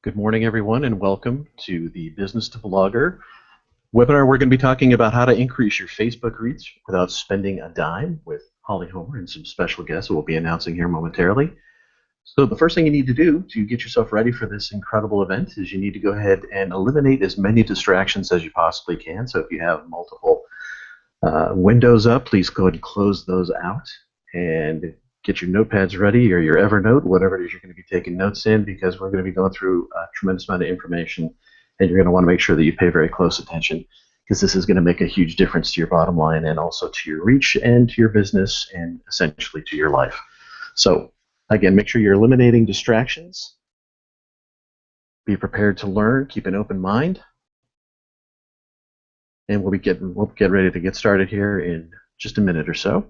Good morning, everyone, and welcome to the Business2Blogger webinar. We're going to be talking about how to increase your Facebook reach without spending a dime with Holly Homer and some special guests we'll be announcing here momentarily. So the first thing you need to do to get yourself ready for this incredible event is you need to go ahead and eliminate as many distractions as you possibly can. So if you have multiple windows up, please go ahead and close those out and get your notepads ready or your Evernote, whatever it is you're going to be taking notes in, because we're going to be going through a tremendous amount of information, and you're going to want to make sure that you pay very close attention, because this is going to make a huge difference to your bottom line and also to your reach and to your business and essentially to your life. So again, make sure you're eliminating distractions. Be prepared to learn. Keep an open mind. And we'll get ready to get started here in just a minute or so.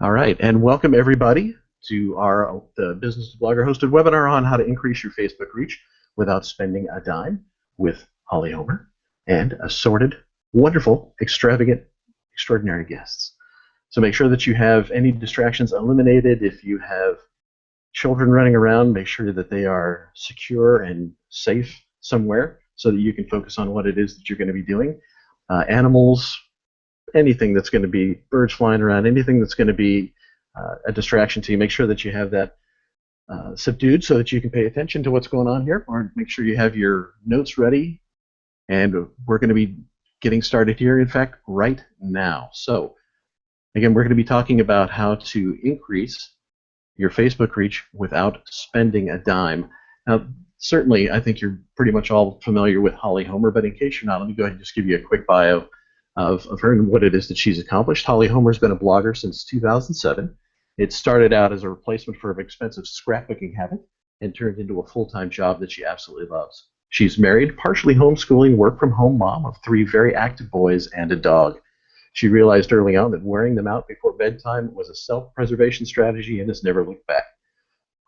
All right, and welcome everybody to the Business2Blogger hosted webinar on how to increase your Facebook reach without spending a dime with Holly Homer and assorted, wonderful, extravagant, extraordinary guests. So make sure that you have any distractions eliminated. If you have children running around, make sure that they are secure and safe somewhere so that you can focus on what it is that you're going to be doing. Animals, anything that's going to be birds flying around, anything that's going to be a distraction to you, make sure that you have that subdued so that you can pay attention to what's going on here, or make sure you have your notes ready. And we're going to be getting started here, in fact, right now. So again, we're going to be talking about how to increase your Facebook reach without spending a dime. Now, certainly, I think you're pretty much all familiar with Holly Homer, but in case you're not, let me go ahead and just give you a quick bio of her and what it is that she's accomplished. Holly Homer's been a blogger since 2007. It started out as a replacement for an expensive scrapbooking habit and turned into a full-time job that she absolutely loves. She's married, partially homeschooling, work-from-home mom of 3 very active boys and a dog. She realized early on that wearing them out before bedtime was a self-preservation strategy and has never looked back.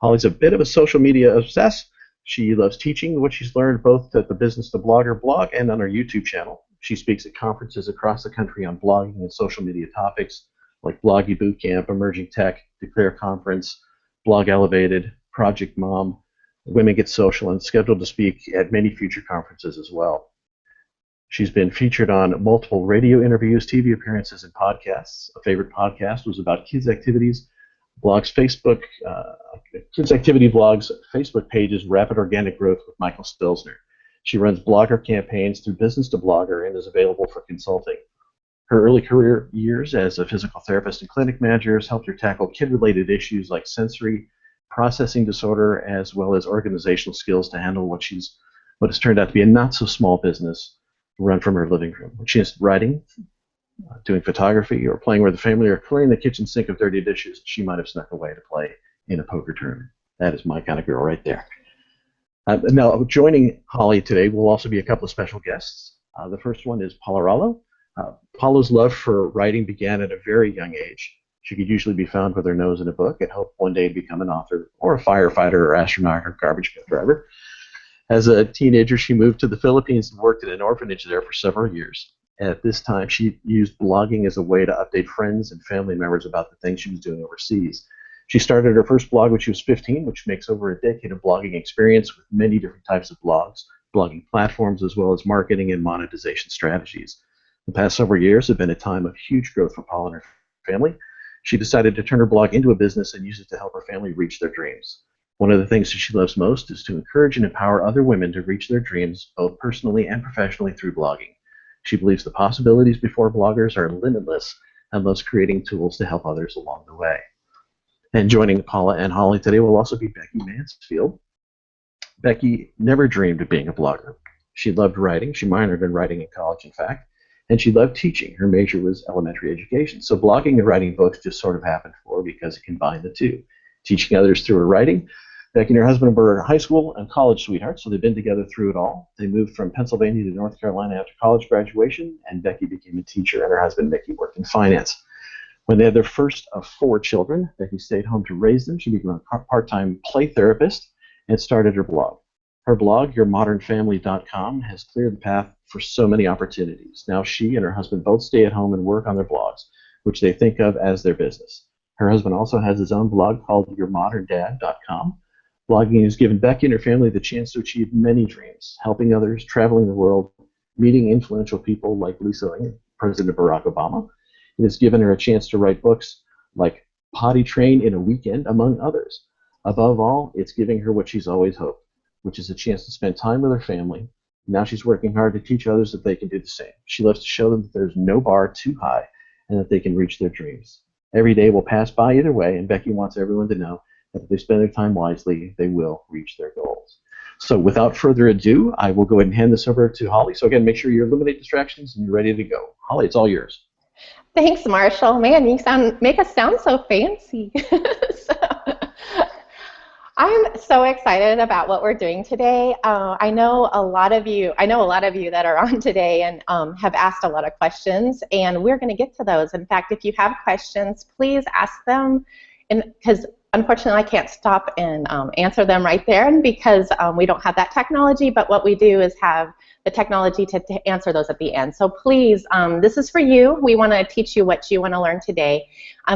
Holly's a bit of a social media obsessed. She loves teaching what she's learned both at the Business2Blogger blog and on her YouTube channel. She speaks at conferences across the country on blogging and social media topics like Bloggy Bootcamp, Emerging Tech, Declare Conference, Blog Elevated, Project Mom, Women Get Social, and scheduled to speak at many future conferences as well. She's been featured on multiple radio interviews, TV appearances, and podcasts. A favorite podcast was about kids' activities. Blogs Facebook, kids' activity blogs, Facebook pages, Rapid Organic Growth with Michael Stelzner. She runs blogger campaigns through Business2Blogger and is available for consulting. Her early career years as a physical therapist and clinic manager has helped her tackle kid-related issues like sensory processing disorder, as well as organizational skills to handle what has turned out to be a not-so-small business run from her living room. When she is writing, doing photography, or playing with the family, or clearing the kitchen sink of dirty dishes, she might have snuck away to play in a poker tournament. That is my kind of girl right there. Now, joining Holly today will also be a couple of special guests. The first one is Paula. Paula's love for writing began at a very young age. She could usually be found with her nose in a book and hoped one day to become an author or a firefighter or astronaut or garbage truck driver. As a teenager, she moved to the Philippines and worked at an orphanage there for several years. At this time, she used blogging as a way to update friends and family members about the things she was doing overseas. She started her first blog when she was 15, which makes over a decade of blogging experience with many different types of blogs, blogging platforms, as well as marketing and monetization strategies. The past several years have been a time of huge growth for Paula and her family. She decided to turn her blog into a business and use it to help her family reach their dreams. One of the things that she loves most is to encourage and empower other women to reach their dreams, both personally and professionally, through blogging. She believes the possibilities before bloggers are limitless and loves creating tools to help others along the way. And joining Paula and Holly today will also be Becky Mansfield. Becky never dreamed of being a blogger. She loved writing. She minored in writing in college, in fact, and she loved teaching. Her major was elementary education. So blogging and writing books just sort of happened for her because it combined the two. Teaching others through her writing. Becky and her husband were high school and college sweethearts, so they've been together through it all. They moved from Pennsylvania to North Carolina after college graduation, and Becky became a teacher, and her husband, Mickey, worked in finance. When they had their first of 4 children, Becky stayed home to raise them. She became a part-time play therapist and started her blog. Her blog, yourmodernfamily.com, has cleared the path for so many opportunities. Now she and her husband both stay at home and work on their blogs, which they think of as their business. Her husband also has his own blog called yourmoderndad.com. Blogging has given Becky and her family the chance to achieve many dreams, helping others, traveling the world, meeting influential people like Lisa Ling, President Barack Obama. It has given her a chance to write books like Potty Train in a Weekend, among others. Above all, it's giving her what she's always hoped, which is a chance to spend time with her family. Now she's working hard to teach others that they can do the same. She loves to show them that there's no bar too high and that they can reach their dreams. Every day will pass by either way, and Becky wants everyone to know that if they spend their time wisely, they will reach their goals. So without further ado, I will go ahead and hand this over to Holly. So again, make sure you eliminate distractions and you're ready to go. Holly, it's all yours. Thanks, Marshall. Man, you make us sound so fancy. I'm so excited about what we're doing today. I know a lot of you that are on today and have asked a lot of questions, and we're going to get to those. In fact, if you have questions, please ask them, because unfortunately I can't stop and answer them right there, and because we don't have that technology, but what we do is have the technology to answer those at the end. So please, this is for you. We want to teach you what you want to learn today,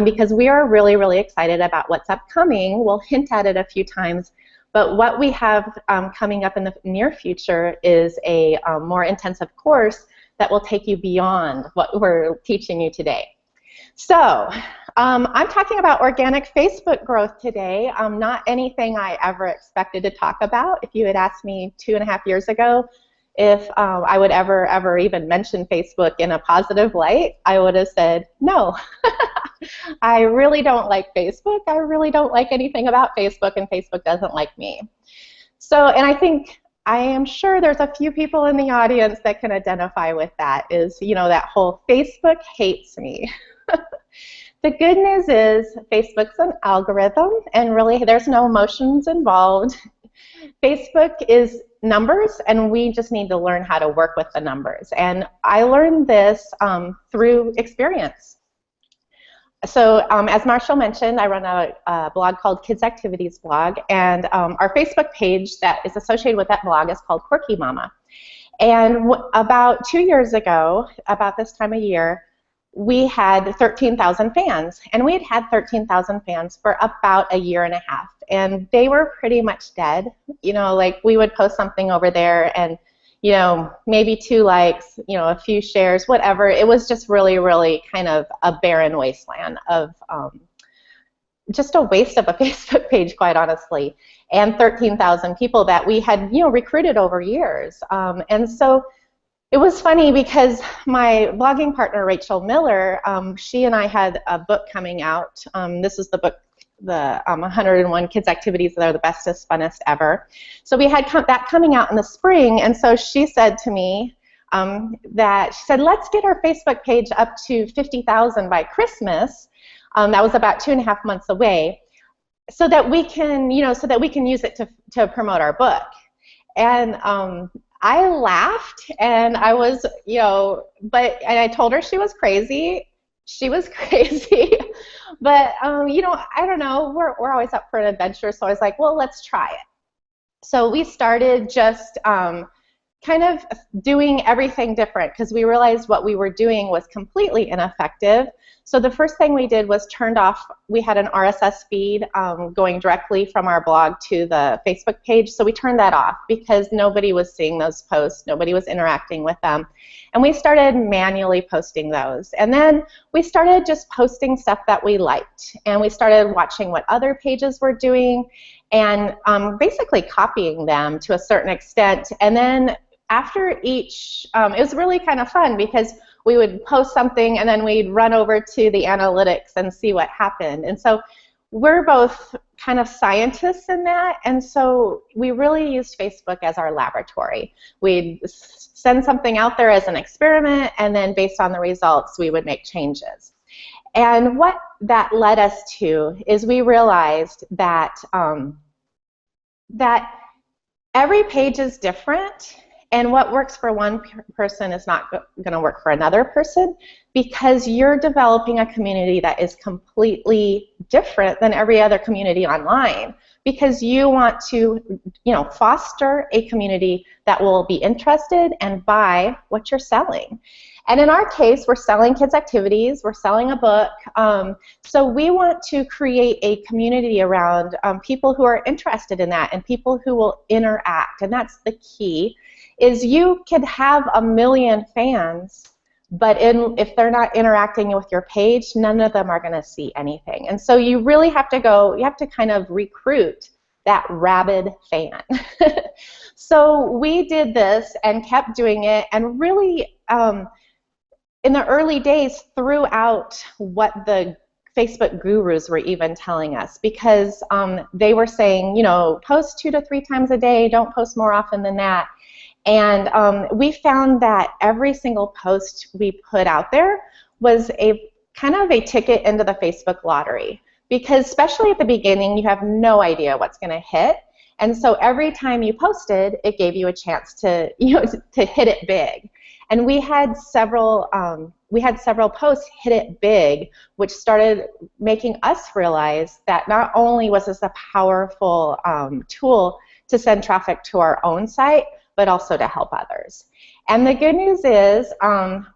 because we are really, really excited about what's upcoming. We'll hint at it a few times, but what we have coming up in the near future is a more intensive course that will take you beyond what we're teaching you today. So I'm talking about organic Facebook growth today, not anything I ever expected to talk about. If you had asked me 2.5 years ago if I would ever even mention Facebook in a positive light, I would have said no. I really don't like Facebook. I really don't like anything about Facebook, and Facebook doesn't like me. So, and I am sure there's a few people in the audience that can identify with that, is, that whole Facebook hates me. The good news is Facebook's an algorithm, and really there's no emotions involved. Facebook is numbers, and we just need to learn how to work with the numbers. And I learned this through experience. So as Marshall mentioned, I run a blog called Kids Activities Blog, and our Facebook page that is associated with that blog is called Quirky Mama. And about 2 years ago, about this time of year, we had 13,000 fans, and we had had 13,000 fans for about 1.5 years, and they were pretty much dead. Like we would post something over there, and maybe 2 likes, a few shares, whatever. It was just really, really kind of a barren wasteland of just a waste of a Facebook page, quite honestly, and 13,000 people that we had recruited over years, and so. It was funny because my blogging partner, Rachel Miller, she and I had a book coming out. This is the book, the 101 Kids Activities that are the bestest, funnest ever. So we had that coming out in the spring, and so she said to me she said, let's get our Facebook page up to 50,000 by Christmas. That was about 2.5 months away, so that we can, use it to promote our book. And I laughed, and I was, and I told her she was crazy. She was crazy, but I don't know. We're always up for an adventure, so I was like, well, let's try it. So we started just kind of doing everything different, because we realized what we were doing was completely ineffective. So the first thing we did was turned off, we had an RSS feed going directly from our blog to the Facebook page, so we turned that off because nobody was seeing those posts, nobody was interacting with them. And we started manually posting those. And then we started just posting stuff that we liked, and we started watching what other pages were doing and basically copying them to a certain extent. And then after each, it was really kind of fun because we would post something and then we'd run over to the analytics and see what happened. And so we're both kind of scientists in that, and so we really used Facebook as our laboratory. We'd send something out there as an experiment, and then based on the results, we would make changes. And what that led us to is we realized that that every page is different, And what works for one person is not going to work for another person, because you're developing a community that is completely different than every other community online, because you want to, foster a community that will be interested and buy what you're selling. And in our case, we're selling kids' activities, we're selling a book, so we want to create a community around people who are interested in that and people who will interact, and that's the key. Is you could have 1 million fans, but if they're not interacting with your page, none of them are going to see anything. And so you really have to you have to kind of recruit that rabid fan. So we did this and kept doing it, and really in the early days threw out what the Facebook gurus were even telling us, because they were saying, post 2 to 3 times a day, don't post more often than that. And we found that every single post we put out there was a kind of a ticket into the Facebook lottery, because especially at the beginning, you have no idea what's going to hit. And so every time you posted, it gave you a chance to, to hit it big. And we had several posts hit it big, which started making us realize that not only was this a powerful tool to send traffic to our own site, but also to help others. And the good news is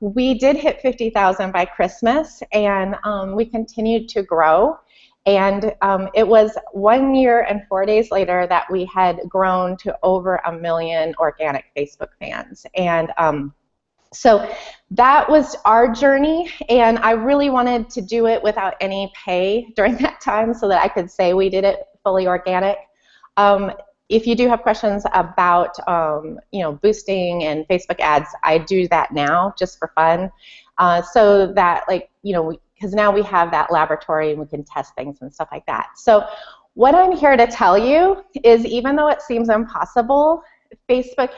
we did hit 50,000 by Christmas, and we continued to grow. And it was 1 year and 4 days later that we had grown to over 1 million organic Facebook fans. And so that was our journey, and I really wanted to do it without any pay during that time so that I could say we did it fully organic. If you do have questions about boosting and Facebook ads, I do that now just for fun, so that because now we have that laboratory and we can test things and stuff like that. So what I'm here to tell you is, even though it seems impossible, Facebook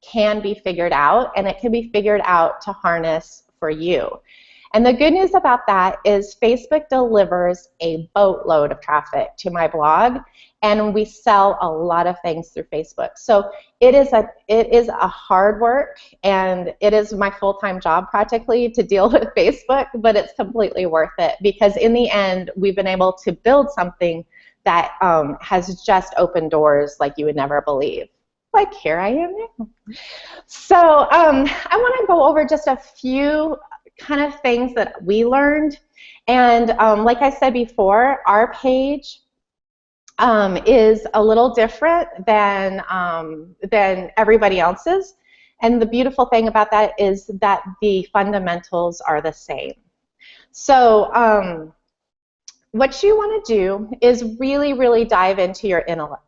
can be figured out, and it can be figured out to harness for you. And the good news about that is Facebook delivers a boatload of traffic to my blog, and we sell a lot of things through Facebook. So it is a hard work, and it is my full-time job practically to deal with Facebook, but it's completely worth it, because in the end, we've been able to build something that has just opened doors like you would never believe. Like here I am now. So I want to go over just a few kind of things that we learned. And like I said before, our page is a little different than everybody else's. And the beautiful thing about that is that the fundamentals are the same. So what you want to do is really, really dive into your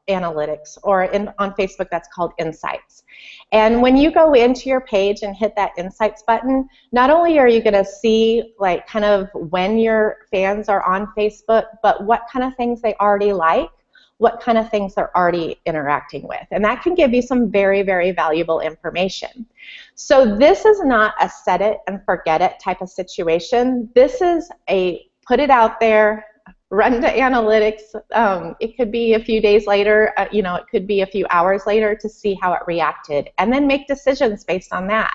analytics, or on Facebook that's called Insights. And when you go into your page and hit that Insights button, not only are you going to see like kind of when your fans are on Facebook, but what kind of things they already like, what kind of things they're already interacting with. And that can give you some very, very valuable information. So this is not a set it and forget it type of situation. This is a put it out there, run to analytics. It could be a few days later, it could be a few hours later to see how it reacted, and then make decisions based on that.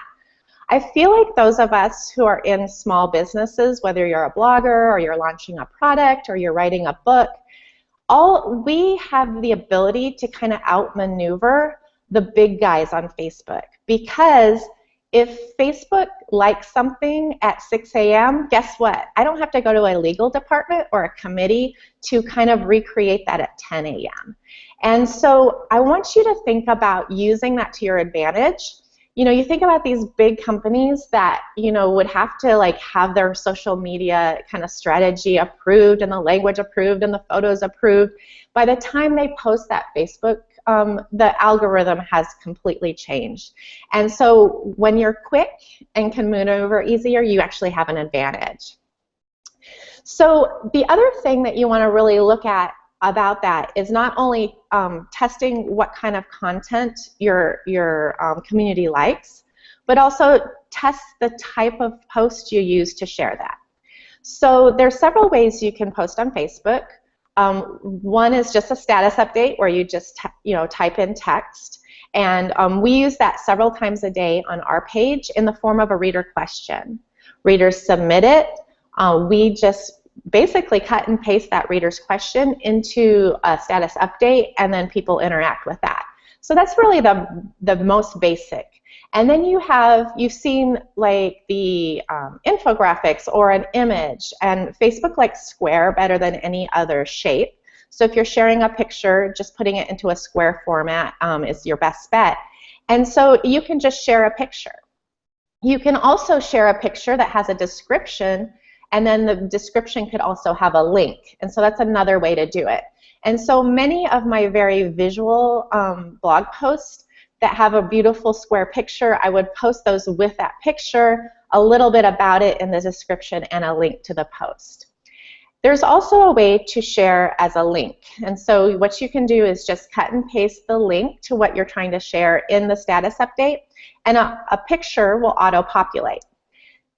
I feel like those of us who are in small businesses, whether you're a blogger or you're launching a product or you're writing a book, we have the ability to kind of outmaneuver the big guys on Facebook, because if Facebook likes something at 6 a.m., guess what? I don't have to go to a legal department or a committee to kind of recreate that at 10 a.m. And so I want you to think about using that to your advantage. You think about these big companies that, would have to like have their social media kind of strategy approved and the language approved and the photos approved. By the time they post that Facebook, the algorithm has completely changed. And so when you're quick and can maneuver easier, you actually have an advantage. So the other thing that you want to really look at about that is not only testing what kind of content your community likes, but also test the type of post you use to share that. So there's several ways you can post on Facebook. One is just a status update where you just type in text, And we use that several times a day on our page in the form of a reader question. Readers submit it. We just basically cut and paste that reader's question into a status update, and then people interact with that. So that's really the most basic. And then you've seen like the infographics or an image, and Facebook likes square better than any other shape. So if you're sharing a picture, just putting it into a square format is your best bet. And so you can just share a picture. You can also share a picture that has a description, and then the description could also have a link. And so that's another way to do it. And so many of my very visual blog posts that have a beautiful square picture, I would post those with that picture, a little bit about it in the description, and a link to the post. There's also a way to share as a link. And so what you can do is just cut and paste the link to what you're trying to share in the status update, and a picture will auto-populate.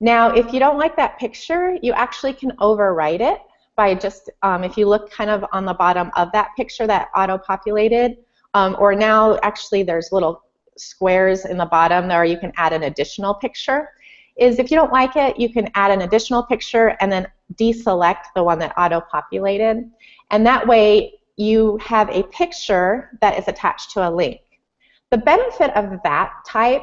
Now, if you don't like that picture, you actually can overwrite it by just, if you look kind of on the bottom of that picture that auto-populated, or now actually there's little squares in the bottom there, you can add an additional picture. Is if you don't like it, you can add an additional picture and then deselect the one that auto-populated. And that way you have a picture that is attached to a link. The benefit of that type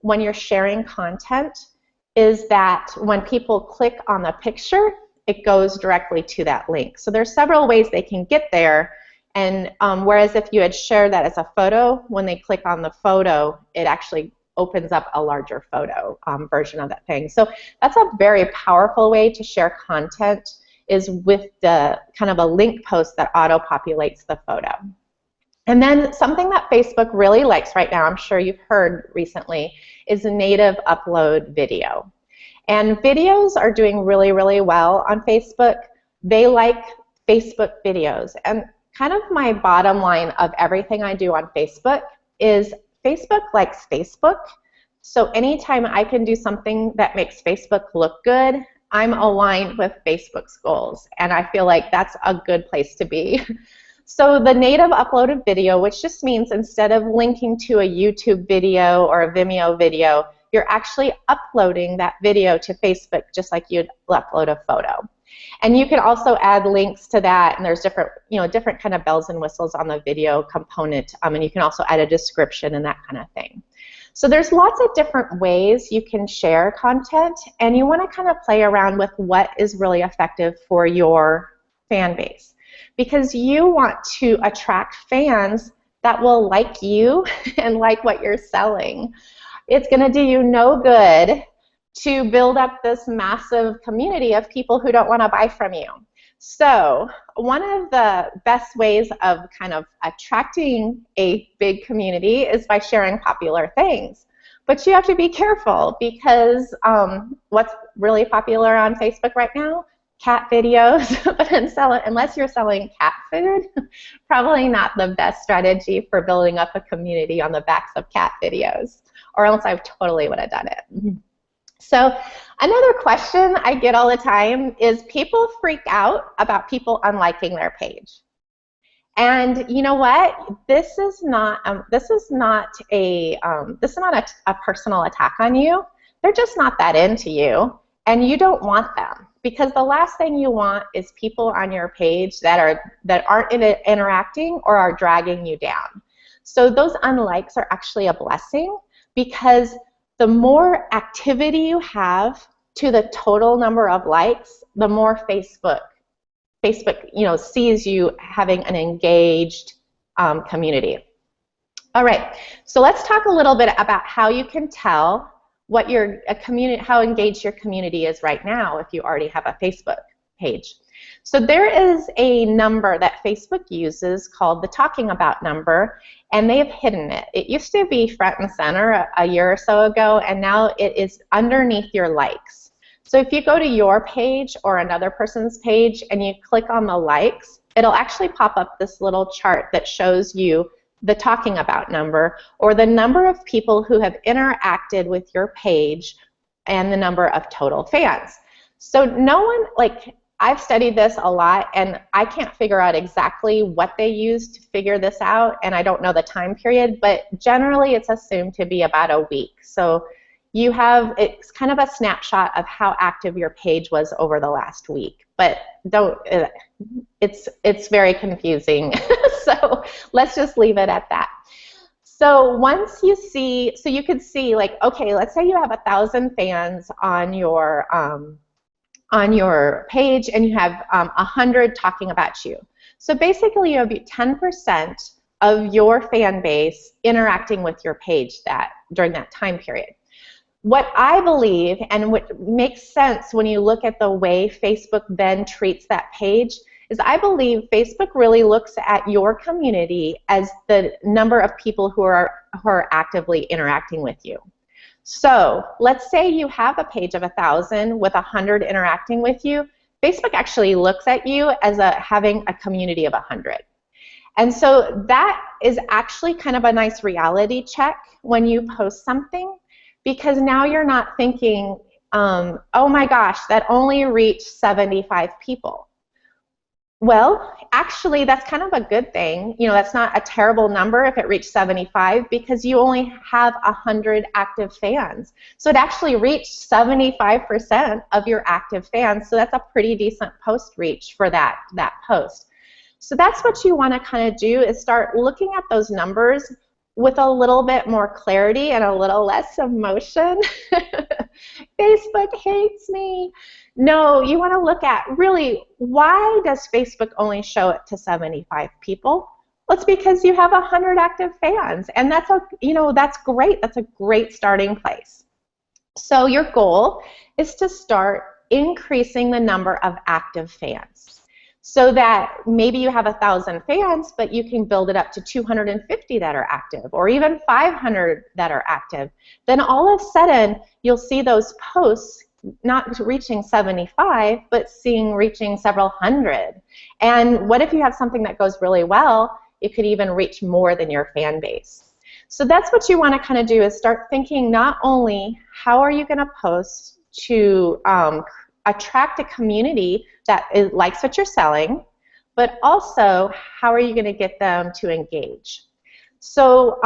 when you're sharing content is that when people click on the picture, it goes directly to that link. So there's several ways they can get there. And whereas if you had shared that as a photo, when they click on the photo, it actually opens up a larger photo version of that thing. So that's a very powerful way to share content, is with the kind of a link post that auto-populates the photo. And then something that Facebook really likes right now, I'm sure you've heard recently, is a native upload video. And videos are doing really, really well on Facebook. They like Facebook videos. And kind of my bottom line of everything I do on Facebook is Facebook likes Facebook. So anytime I can do something that makes Facebook look good, I'm aligned with Facebook's goals. And I feel like that's a good place to be. So the native uploaded video, which just means instead of linking to a YouTube video or a Vimeo video, you're actually uploading that video to Facebook just like you'd upload a photo. And you can also add links to that, and there's different, different kind of bells and whistles on the video component, and you can also add a description and that kind of thing. So there's lots of different ways you can share content, and you want to kind of play around with what is really effective for your fan base, because you want to attract fans that will like you and like what you're selling. It's going to do you no good to build up this massive community of people who don't want to buy from you. So one of the best ways of kind of attracting a big community is by sharing popular things. But you have to be careful, because what's really popular on Facebook right now? Cat videos. But unless you're selling cat food, probably not the best strategy for building up a community on the backs of cat videos, or else I totally would have done it. So another question I get all the time is people freak out about people unliking their page. And you know what? This is not a personal attack on you. They're just not that into you, and you don't want them, because the last thing you want is people on your page that aren't interacting or are dragging you down. So those unlikes are actually a blessing, because the more activity you have to the total number of likes, the more Facebook sees you having an engaged community. All right, so let's talk a little bit about how you can tell what how engaged your community is right now if you already have a Facebook page. So there is a number that Facebook uses called the talking about number, and they have hidden it. It used to be front and center a year or so ago, and now it is underneath your likes. So if you go to your page or another person's page and you click on the likes, it'll actually pop up this little chart that shows you the talking about number, or the number of people who have interacted with your page and the number of total fans. So no one, I've studied this a lot, and I can't figure out exactly what they used to figure this out, and I don't know the time period, but generally it's assumed to be about a week. So you have, it's kind of a snapshot of how active your page was over the last week, but don't, it's very confusing. So let's just leave it at that. So once you see, so you could see, like, okay, let's say you have 1,000 fans on your page, and you have 100 talking about you. So basically you have 10% of your fan base interacting with your page during that time period. What I believe, and what makes sense when you look at the way Facebook then treats that page, is I believe Facebook really looks at your community as the number of people who are actively interacting with you. So let's say you have a page of 1,000 with 100 interacting with you. Facebook actually looks at you as having a community of 100. And so that is actually kind of a nice reality check when you post something, because now you're not thinking, oh my gosh, that only reached 75 people. Well, actually, that's kind of a good thing. You know, that's not a terrible number if it reached 75, because you only have 100 active fans. So it actually reached 75% of your active fans. So that's a pretty decent post reach for that post. So that's what you want to kind of do, is start looking at those numbers with a little bit more clarity and a little less emotion. Facebook hates me. No, you want to look at, really, why does Facebook only show it to 75 people? Well, it's because you have 100 active fans, and that's that's great. That's a great starting place. So your goal is to start increasing the number of active fans, so that maybe you have 1,000 fans, but you can build it up to 250 that are active, or even 500 that are active. Then all of a sudden, you'll see those posts not reaching 75, but reaching several hundred. And what if you have something that goes really well? It could even reach more than your fan base. So that's what you want to kind of do, is start thinking not only how are you going to post to attract a community that likes what you're selling, but also how are you going to get them to engage. So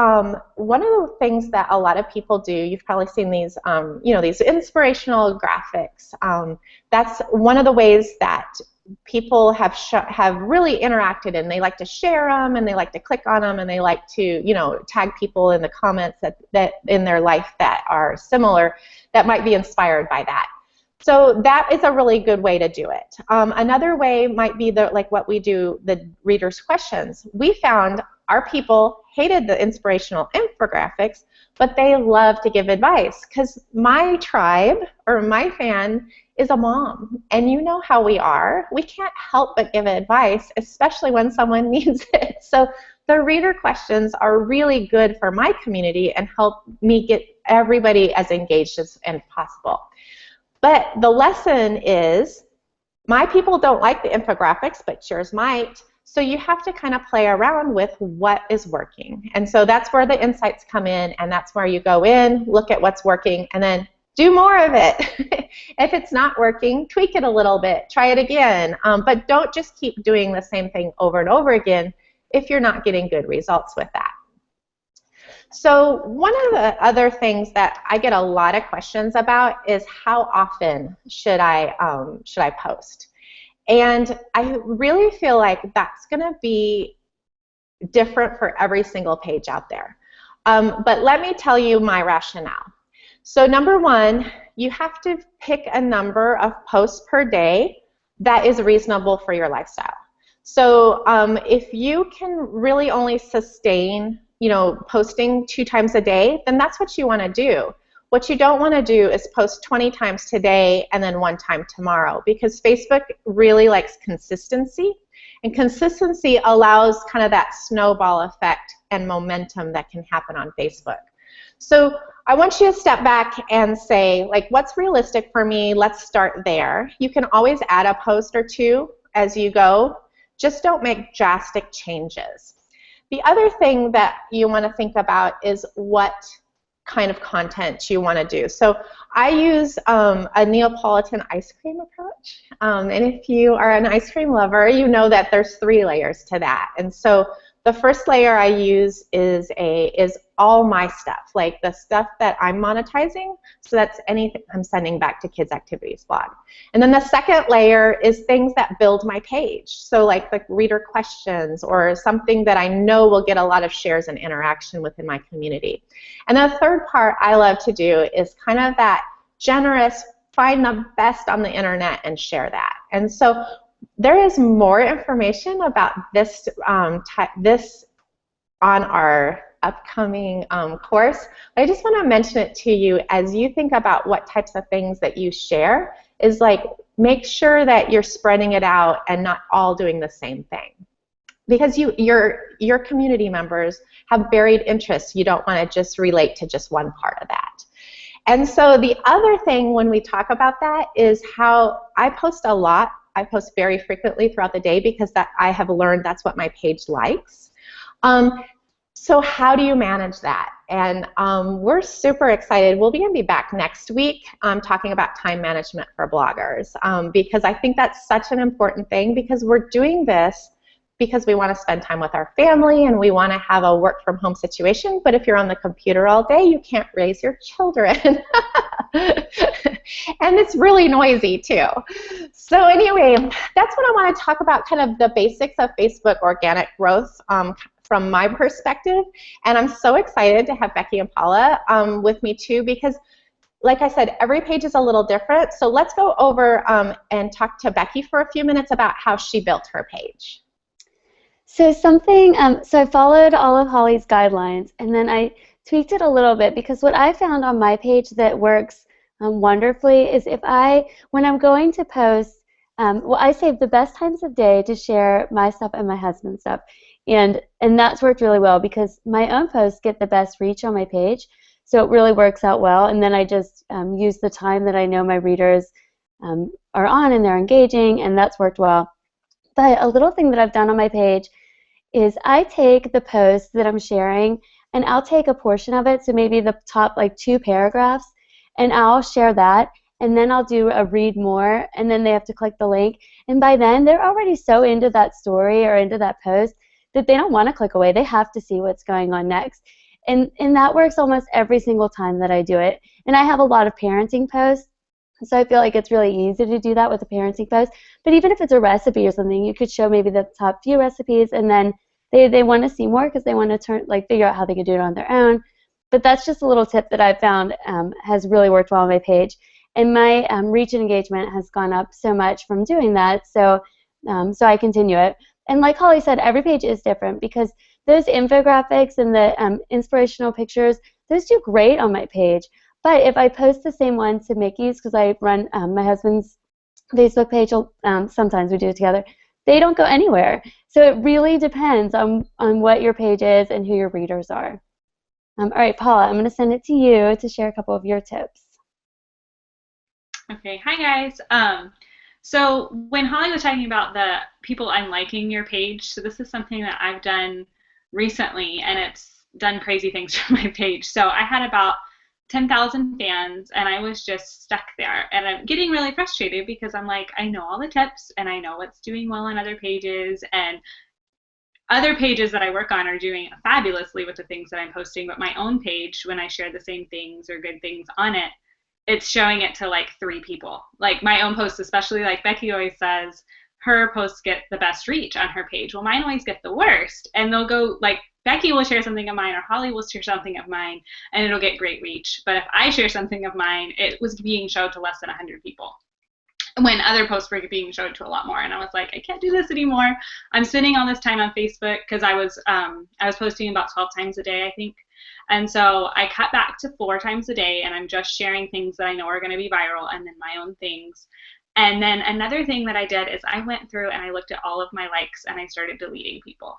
one of the things that a lot of people do, you've probably seen these, these inspirational graphics. That's one of the ways that people have really interacted, and they like to share them, and they like to click on them, and they like to, tag people in the comments that in their life that are similar, that might be inspired by that. So that is a really good way to do it. Another way might be like what we do, the readers' questions. We found our people hated the inspirational infographics, but they love to give advice, because my tribe, or my fan, is a mom, and you know how we are. We can't help but give advice, especially when someone needs it. So the reader questions are really good for my community and help me get everybody as engaged as possible. But the lesson is, my people don't like the infographics, but yours might. So you have to kind of play around with what is working. And so that's where the insights come in, and that's where you go in, look at what's working, and then do more of it. If it's not working, tweak it a little bit, try it again. But don't just keep doing the same thing over and over again if you're not getting good results with that. So one of the other things that I get a lot of questions about is, how often should I post? And I really feel like that's going to be different for every single page out there. But let me tell you my rationale. So number one, you have to pick a number of posts per day that is reasonable for your lifestyle. So if you can really only sustain, posting 2 times a day, then that's what you want to do. What you don't want to do is post 20 times today and then 1 time tomorrow, because Facebook really likes consistency, and consistency allows kind of that snowball effect and momentum that can happen on Facebook. So I want you to step back and say, like, what's realistic for me? Let's start there. You can always add a post or 2 as you go. Just don't make drastic changes. The other thing that you want to think about is what kind of content you want to do. So I use a Neapolitan ice cream approach. And if you are an ice cream lover, you know that there's 3 layers to that. And so the first layer I use is all my stuff, like the stuff that I'm monetizing. So that's anything I'm sending back to Kids Activities blog. And then the second layer is things that build my page. So like the reader questions or something that I know will get a lot of shares and interaction within my community. And the third part I love to do is kind of that generous, find the best on the internet and share that. And so there is more information about this on our upcoming course. But I just want to mention it to you as you think about what types of things that you share, is like make sure that you're spreading it out and not all doing the same thing. Because your community members have varied interests. You don't want to just relate to just one part of that. And so the other thing when we talk about that is how I post a lot. I post very frequently throughout the day because that I have learned that's what my page likes. So how do you manage that? And we're super excited. We're going to be back next week talking about time management for bloggers because I think that's such an important thing, because we're doing this because we want to spend time with our family and we want to have a work from home situation. But if you're on the computer all day, you can't raise your children. And it's really noisy too. So anyway, that's what I want to talk about, kind of the basics of Facebook organic growth from my perspective. And I'm so excited to have Becky and Paula with me too, because like I said, every page is a little different. So let's go over and talk to Becky for a few minutes about how she built her page. So so I followed all of Holly's guidelines, and then I tweaked it a little bit, because what I found on my page that works wonderfully is when I'm going to post, well, I save the best times of day to share my stuff and my husband's stuff, and that's worked really well because my own posts get the best reach on my page, so it really works out well. And then I just use the time that I know my readers are on and they're engaging, and that's worked well. But a little thing that I've done on my page is I take the post that I'm sharing and I'll take a portion of it, so maybe the top like 2 paragraphs, and I'll share that, and then I'll do a read more, and then they have to click the link, and by then they're already so into that story or into that post that they don't want to click away. They have to see what's going on next. And that works almost every single time that I do it. And I have a lot of parenting posts, so I feel like it's really easy to do that with a parenting post. But even if it's a recipe or something, you could show maybe the top few recipes, and then they want to see more because they want to figure out how they can do it on their own. But that's just a little tip that I've found has really worked well on my page. And my reach and engagement has gone up so much from doing that, so I continue it. And like Holly said, every page is different, because those infographics and the inspirational pictures, those do great on my page. But if I post the same one to Mickey's, because I run my husband's Facebook page, sometimes we do it together, they don't go anywhere. So it really depends on what your page is and who your readers are. All right, Paula, I'm going to send it to you to share a couple of your tips. Okay, hi guys. So when Holly was talking about the people unliking your page, so this is something that I've done recently, and it's done crazy things to my page. So I had about 10,000 fans, and I was just stuck there, and I'm getting really frustrated because I'm like, I know all the tips and I know what's doing well on other pages, and other pages that I work on are doing fabulously with the things that I'm posting, but my own page, when I share the same things or good things on it, it's showing it to like 3 people. Like my own posts, especially, like Becky always says, her posts get the best reach on her page. Well, mine always get the worst, and they'll go like, Becky will share something of mine, or Holly will share something of mine, and it'll get great reach. But if I share something of mine, it was being shown to less than 100 people, when other posts were being shown to a lot more. And I was like, I can't do this anymore. I'm spending all this time on Facebook, because I was posting about 12 times a day, I think. And so I cut back to 4 times a day, and I'm just sharing things that I know are going to be viral, and then my own things. And then another thing that I did is I went through and I looked at all of my likes, and I started deleting people.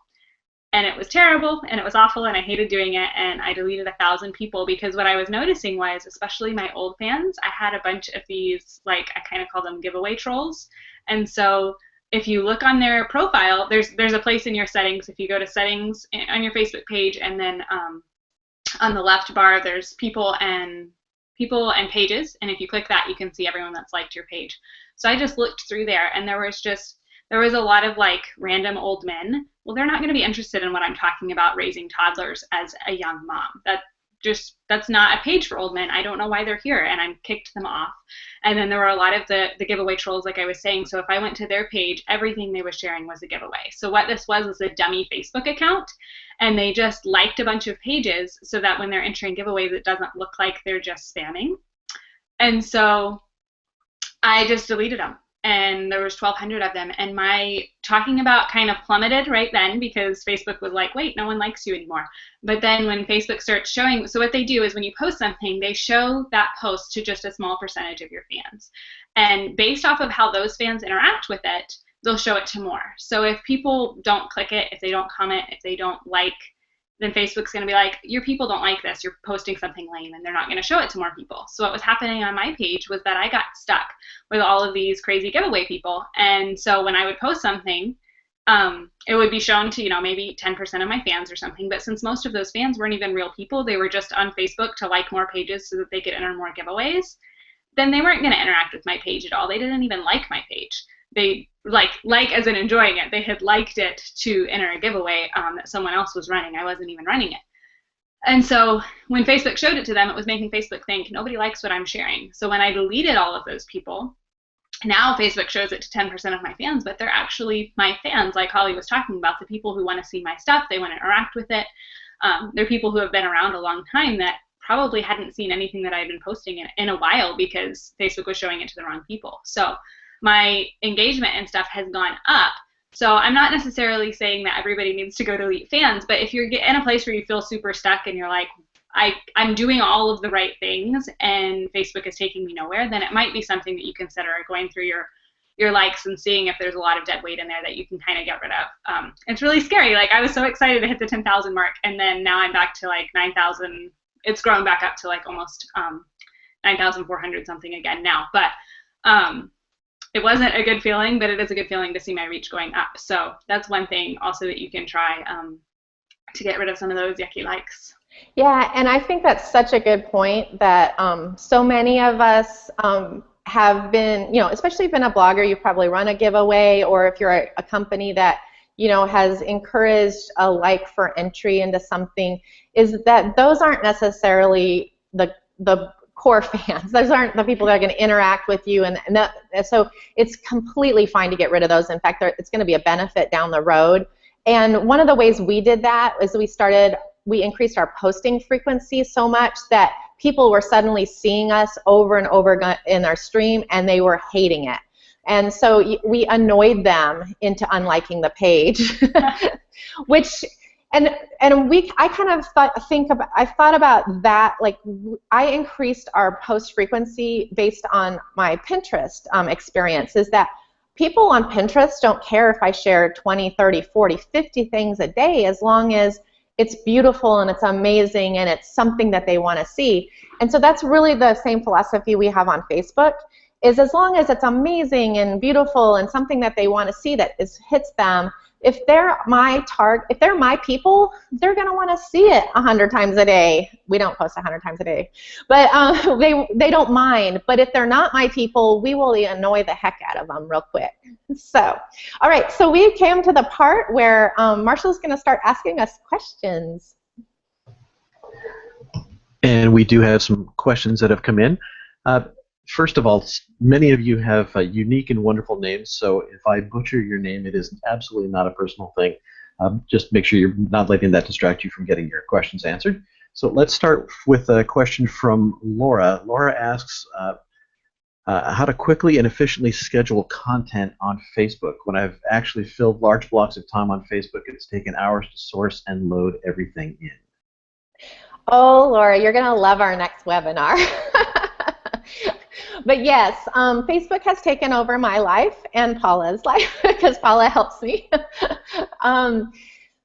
And it was terrible, and it was awful, and I hated doing it, and I deleted 1,000 people, because what I was noticing was, especially my old fans, I had a bunch of these, like, I kind of call them giveaway trolls. And so if you look on their profile, there's a place in your settings. If you go to settings on your Facebook page, and then on the left bar, there's people and pages, and if you click that, you can see everyone that's liked your page. So I just looked through there, and there was a lot of like random old men. Well, they're not going to be interested in what I'm talking about, raising toddlers as a young mom. That's not a page for old men. I don't know why they're here, and I kicked them off. And then there were a lot of the giveaway trolls, like I was saying. So if I went to their page, everything they were sharing was a giveaway. So what this was a dummy Facebook account, and they just liked a bunch of pages so that when they're entering giveaways, it doesn't look like they're just spamming. And so I just deleted them. And there was 1,200 of them, and my talking about kind of plummeted right then because Facebook was like, wait, no one likes you anymore. But then when Facebook starts showing, so what they do is when you post something, they show that post to just a small percentage of your fans. And based off of how those fans interact with it, they'll show it to more. So if people don't click it, if they don't comment, if they don't like, then Facebook's going to be like, your people don't like this, you're posting something lame, and they're not going to show it to more people. So what was happening on my page was that I got stuck with all of these crazy giveaway people. And so when I would post something, it would be shown to, maybe 10% of my fans or something. But since most of those fans weren't even real people, they were just on Facebook to like more pages so that they could enter more giveaways, then they weren't going to interact with my page at all. They didn't even like my page. They like as in enjoying it. They had liked it to enter a giveaway that someone else was running. I wasn't even running it. And so when Facebook showed it to them, it was making Facebook think nobody likes what I'm sharing. So when I deleted all of those people, now Facebook shows it to 10% of my fans, but they're actually my fans, like Holly was talking about, the people who want to see my stuff, they want to interact with it. They're people who have been around a long time that probably hadn't seen anything that I had been posting in a while because Facebook was showing it to the wrong people. So my engagement and stuff has gone up. So I'm not necessarily saying that everybody needs to go delete fans, but if you're in a place where you feel super stuck and you're like, I'm doing all of the right things and Facebook is taking me nowhere, then it might be something that you consider going through your likes and seeing if there's a lot of dead weight in there that you can kind of get rid of. It's really scary. Like, I was so excited to hit the 10,000 mark, and then now I'm back to like 9,000. It's grown back up to like almost 9,400 something again now. But it wasn't a good feeling, but it is a good feeling to see my reach going up. So that's one thing also that you can try to get rid of some of those yucky likes. Yeah, and I think that's such a good point that so many of us have been, especially if you've been a blogger, you've probably run a giveaway, or if you're a company that, has encouraged a like for entry into something, is that those aren't necessarily the core fans. Those aren't the people that are going to interact with you, and so it's completely fine to get rid of those. In fact, it's going to be a benefit down the road. And one of the ways we did that is we increased our posting frequency so much that people were suddenly seeing us over and over in our stream, and they were hating it. And so we annoyed them into unliking the page, which, I kind of thought about that. Like, I increased our post frequency based on my Pinterest experience. Is that people on Pinterest don't care if I share 20, 30, 40, 50 things a day, as long as it's beautiful and it's amazing and it's something that they want to see. And so that's really the same philosophy we have on Facebook, is as long as it's amazing and beautiful and something that they want to see that hits them, if they're my people, they're going to want to see it 100 times a day. We don't post 100 times a day, but they don't mind. But if they're not my people, we will annoy the heck out of them real quick. So, all right, so we came to the part where Marshall's going to start asking us questions. And we do have some questions that have come in. First of all, many of you have unique and wonderful names, so if I butcher your name, it is absolutely not a personal thing. Just make sure you're not letting that distract you from getting your questions answered. So let's start with a question from Laura. Laura asks how to quickly and efficiently schedule content on Facebook. When I've actually filled large blocks of time on Facebook, it's taken hours to source and load everything in. Oh, Laura, you're going to love our next webinar. But yes, Facebook has taken over my life and Paula's life because Paula helps me.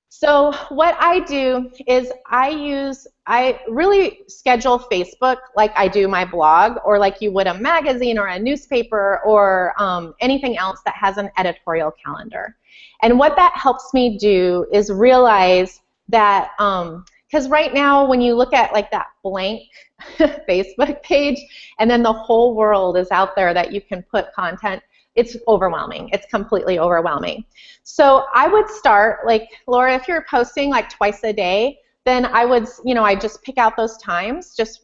So what I do is I really schedule Facebook like I do my blog, or like you would a magazine or a newspaper or anything else that has an editorial calendar. And what that helps me do is realize that, because right now when you look at like that blank Facebook page and then the whole world is out there that you can put content, it's overwhelming. It's completely overwhelming. So I would start, like, Laura, if you're posting like twice a day, then I would, I just pick out those times, just,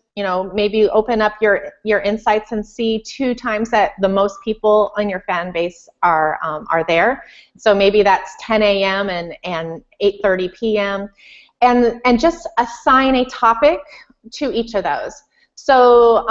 maybe open up your insights and see 2 times that the most people on your fan base are there. So maybe that's 10 a.m. and 8:30 p.m. And just assign a topic to each of those. So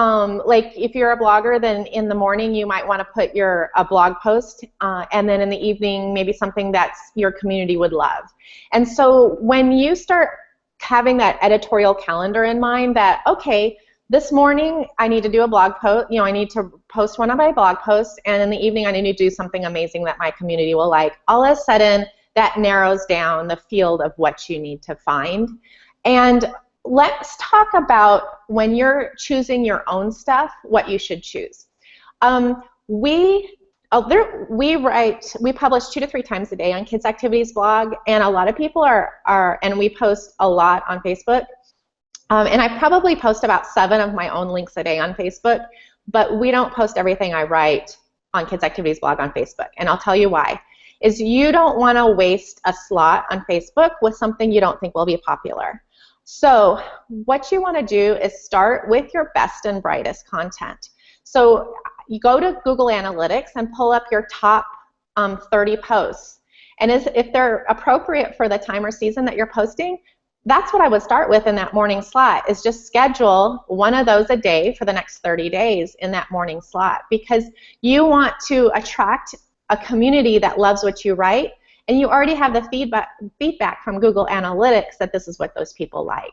like if you're a blogger, then in the morning you might want to put a blog post, and then in the evening maybe something that your community would love. And so when you start having that editorial calendar in mind that, okay, this morning I need to do a blog post, I need to post one of my blog posts, and in the evening I need to do something amazing that my community will like, all of a sudden that narrows down the field of what you need to find. And let's talk about when you're choosing your own stuff, what you should choose. We publish 2 to 3 times a day on Kids Activities blog, and a lot of people and we post a lot on Facebook. And I probably post about 7 of my own links a day on Facebook, but we don't post everything I write on Kids Activities blog on Facebook, and I'll tell you why. Is you don't want to waste a slot on Facebook with something you don't think will be popular. So what you want to do is start with your best and brightest content. So you go to Google Analytics and pull up your top 30 posts. And if they're appropriate for the time or season that you're posting, that's what I would start with in that morning slot, is just schedule one of those a day for the next 30 days in that morning slot, because you want to attract a community that loves what you write, and you already have the feedback from Google Analytics that this is what those people like.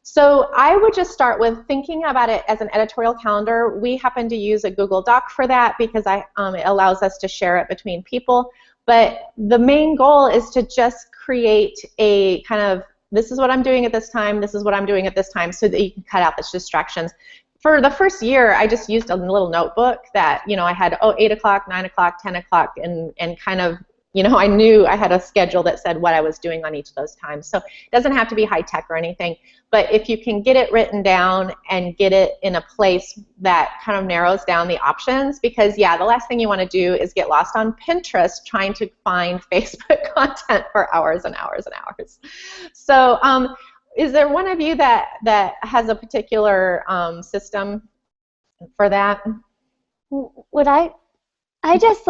So I would just start with thinking about it as an editorial calendar. We happen to use a Google Doc for that because it allows us to share it between people. But the main goal is to just create a kind of, this is what I'm doing at this time, this is what I'm doing at this time, so that you can cut out the distractions. For the first year, I just used a little notebook that, I had 8 o'clock, 9 o'clock, 10 o'clock, and kind of, I knew I had a schedule that said what I was doing on each of those times. So it doesn't have to be high tech or anything, but if you can get it written down and get it in a place that kind of narrows down the options, because yeah, the last thing you want to do is get lost on Pinterest trying to find Facebook content for hours and hours and hours. So is there one of you that has a particular system for that? Would I just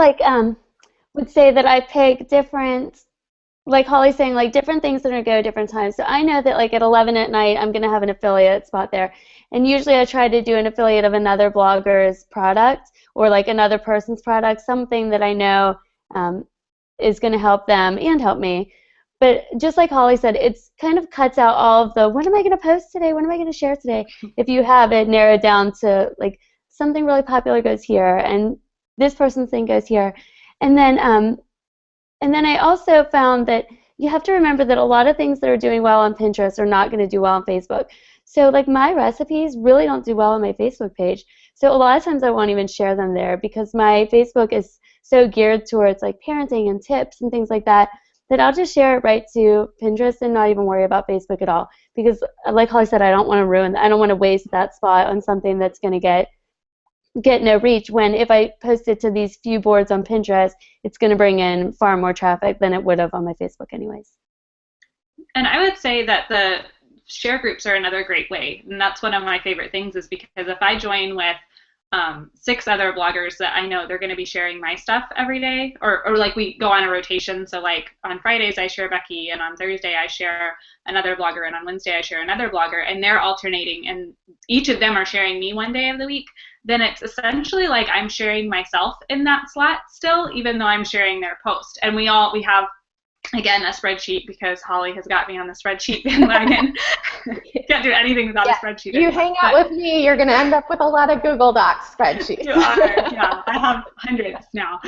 would say that I pick different, like Holly's saying, like different things that are going to go different times. So I know that like at 11 at night I'm going to have an affiliate spot there, and usually I try to do an affiliate of another blogger's product or like another person's product, something that I know is going to help them and help me. But just like Holly said, it's kind of cuts out all of the, when am I going to post today? When am I going to share today? If you have it narrowed down to like something really popular goes here and this person's thing goes here. And then I also found that you have to remember that a lot of things that are doing well on Pinterest are not going to do well on Facebook. So like my recipes really don't do well on my Facebook page. So a lot of times I won't even share them there because my Facebook is so geared towards like parenting and tips and things like that, that I'll just share it right to Pinterest and not even worry about Facebook at all. Because like Holly said, I don't want to ruin that. I don't want to waste that spot on something that's going to get no reach, when if I post it to these few boards on Pinterest, it's going to bring in far more traffic than it would have on my Facebook anyways. And I would say that the share groups are another great way, and that's one of my favorite things, is because if I join with 6 other bloggers that I know they're going to be sharing my stuff every day, or like we go on a rotation, so like on Fridays I share Becky, and on Thursday I share another blogger, and on Wednesday I share another blogger, and they're alternating, and each of them are sharing me one day of the week, then it's essentially like I'm sharing myself in that slot still, even though I'm sharing their post. And we have, again, a spreadsheet, because Holly has got me on the spreadsheet bandwagon. Can't do anything without a spreadsheet. You hang out with me, you're going to end up with a lot of Google Docs spreadsheets. You are, yeah. I have hundreds now.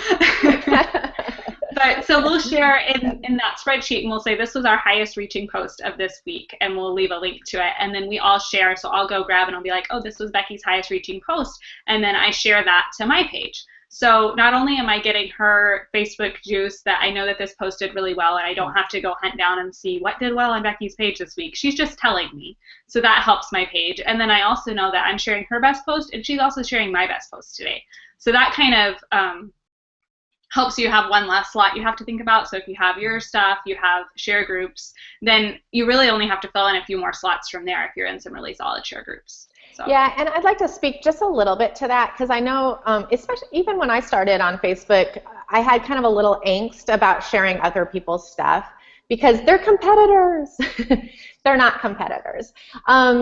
But so we'll share in that spreadsheet, and we'll say this was our highest reaching post of this week, and we'll leave a link to it, and then we all share. So I'll go grab and I'll be like, oh, this was Becky's highest reaching post, and then I share that to my page. So not only am I getting her Facebook juice that I know that this posted really well and I don't have to go hunt down and see what did well on Becky's page this week. She's just telling me. So that helps my page. And then I also know that I'm sharing her best post and she's also sharing my best post today. So that kind of helps you have one less slot you have to think about. So if you have your stuff, you have share groups, then you really only have to fill in a few more slots from there if you're in some really solid share groups. So. Yeah, and I'd like to speak just a little bit to that because I know, especially even when I started on Facebook, I had kind of a little angst about sharing other people's stuff because they're competitors. They're not competitors.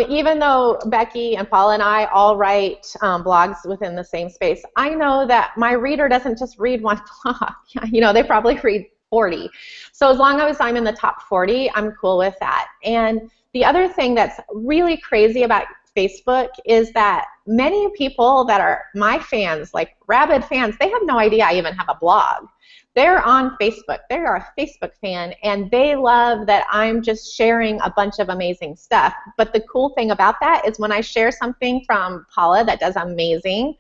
Even though Becky and Paula and I all write blogs within the same space, I know that my reader doesn't just read one blog. You know, they probably read 40. So as long as I'm in the top 40, I'm cool with that. And the other thing that's really crazy about Facebook is that many people that are my fans, like rabid fans, they have no idea I even have a blog. They're on Facebook. They are a Facebook fan, and they love that I'm just sharing a bunch of amazing stuff. But the cool thing about that is when I share something from Paula that does amazing,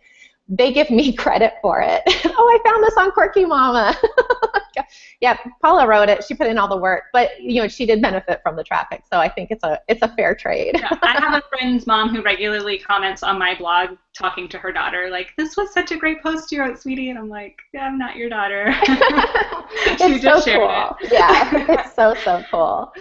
they give me credit for it. Oh, I found this on Quirky Mama. Yeah, Paula wrote it. She put in all the work, but you know, she did benefit from the traffic. So I think it's a fair trade. Yeah, I have a friend's mom who regularly comments on my blog talking to her daughter, like, "This was such a great post you wrote, sweetie." And I'm like, "Yeah, I'm not your daughter." She just shared cool. it. Yeah, it's so cool.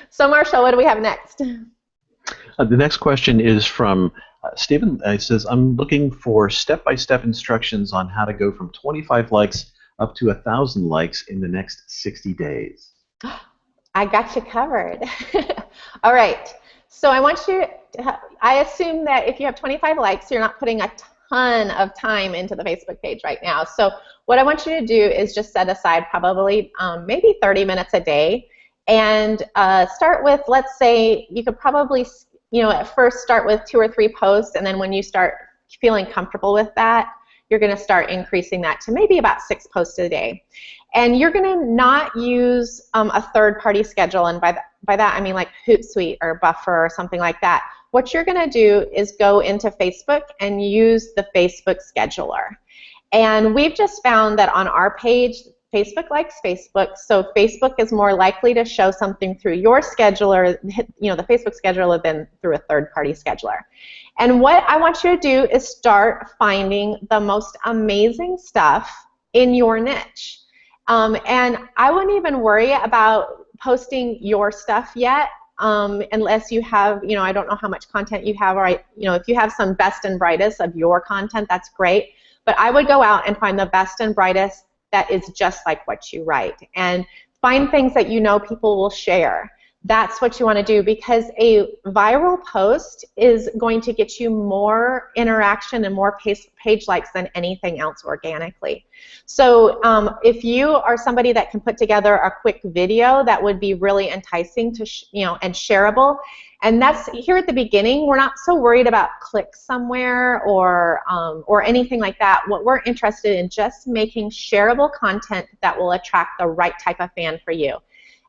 So Marshall, what do we have next? The next question is from Stephen. It says, I'm looking for step-by-step instructions on how to go from 25 likes up to 1,000 likes in the next 60 days. I got you covered. All right. So I want you to, I assume that if you have 25 likes, you're not putting a ton of time into the Facebook page right now. So what I want you to do is just set aside probably maybe 30 minutes a day and start with, let's say, you could probably, you know, at first start with 2 or 3 posts, and then when you start feeling comfortable with that, you're going to start increasing that to maybe about 6 posts a day. And you're going to not use a third-party schedule, and by that I mean like Hootsuite or Buffer or something like that. What you're going to do is go into Facebook and use the Facebook scheduler. And we've just found that on our page, Facebook likes Facebook, so Facebook is more likely to show something through your scheduler, you know, the Facebook scheduler, than through a third-party scheduler. And what I want you to do is start finding the most amazing stuff in your niche. And I wouldn't even worry about posting your stuff yet unless you have, you know, I don't know how much content you have, or you know, if you have some best and brightest of your content, that's great. But I would go out and find the best and brightest that is just like what you write, and find things that you know people will share. That's what you want to do, because a viral post is going to get you more interaction and more page likes than anything else organically. So if you are somebody that can put together a quick video that would be really enticing to you know, and shareable, and that's here at the beginning, we're not so worried about clicks somewhere or anything like that. What we're interested in just making shareable content that will attract the right type of fan for you.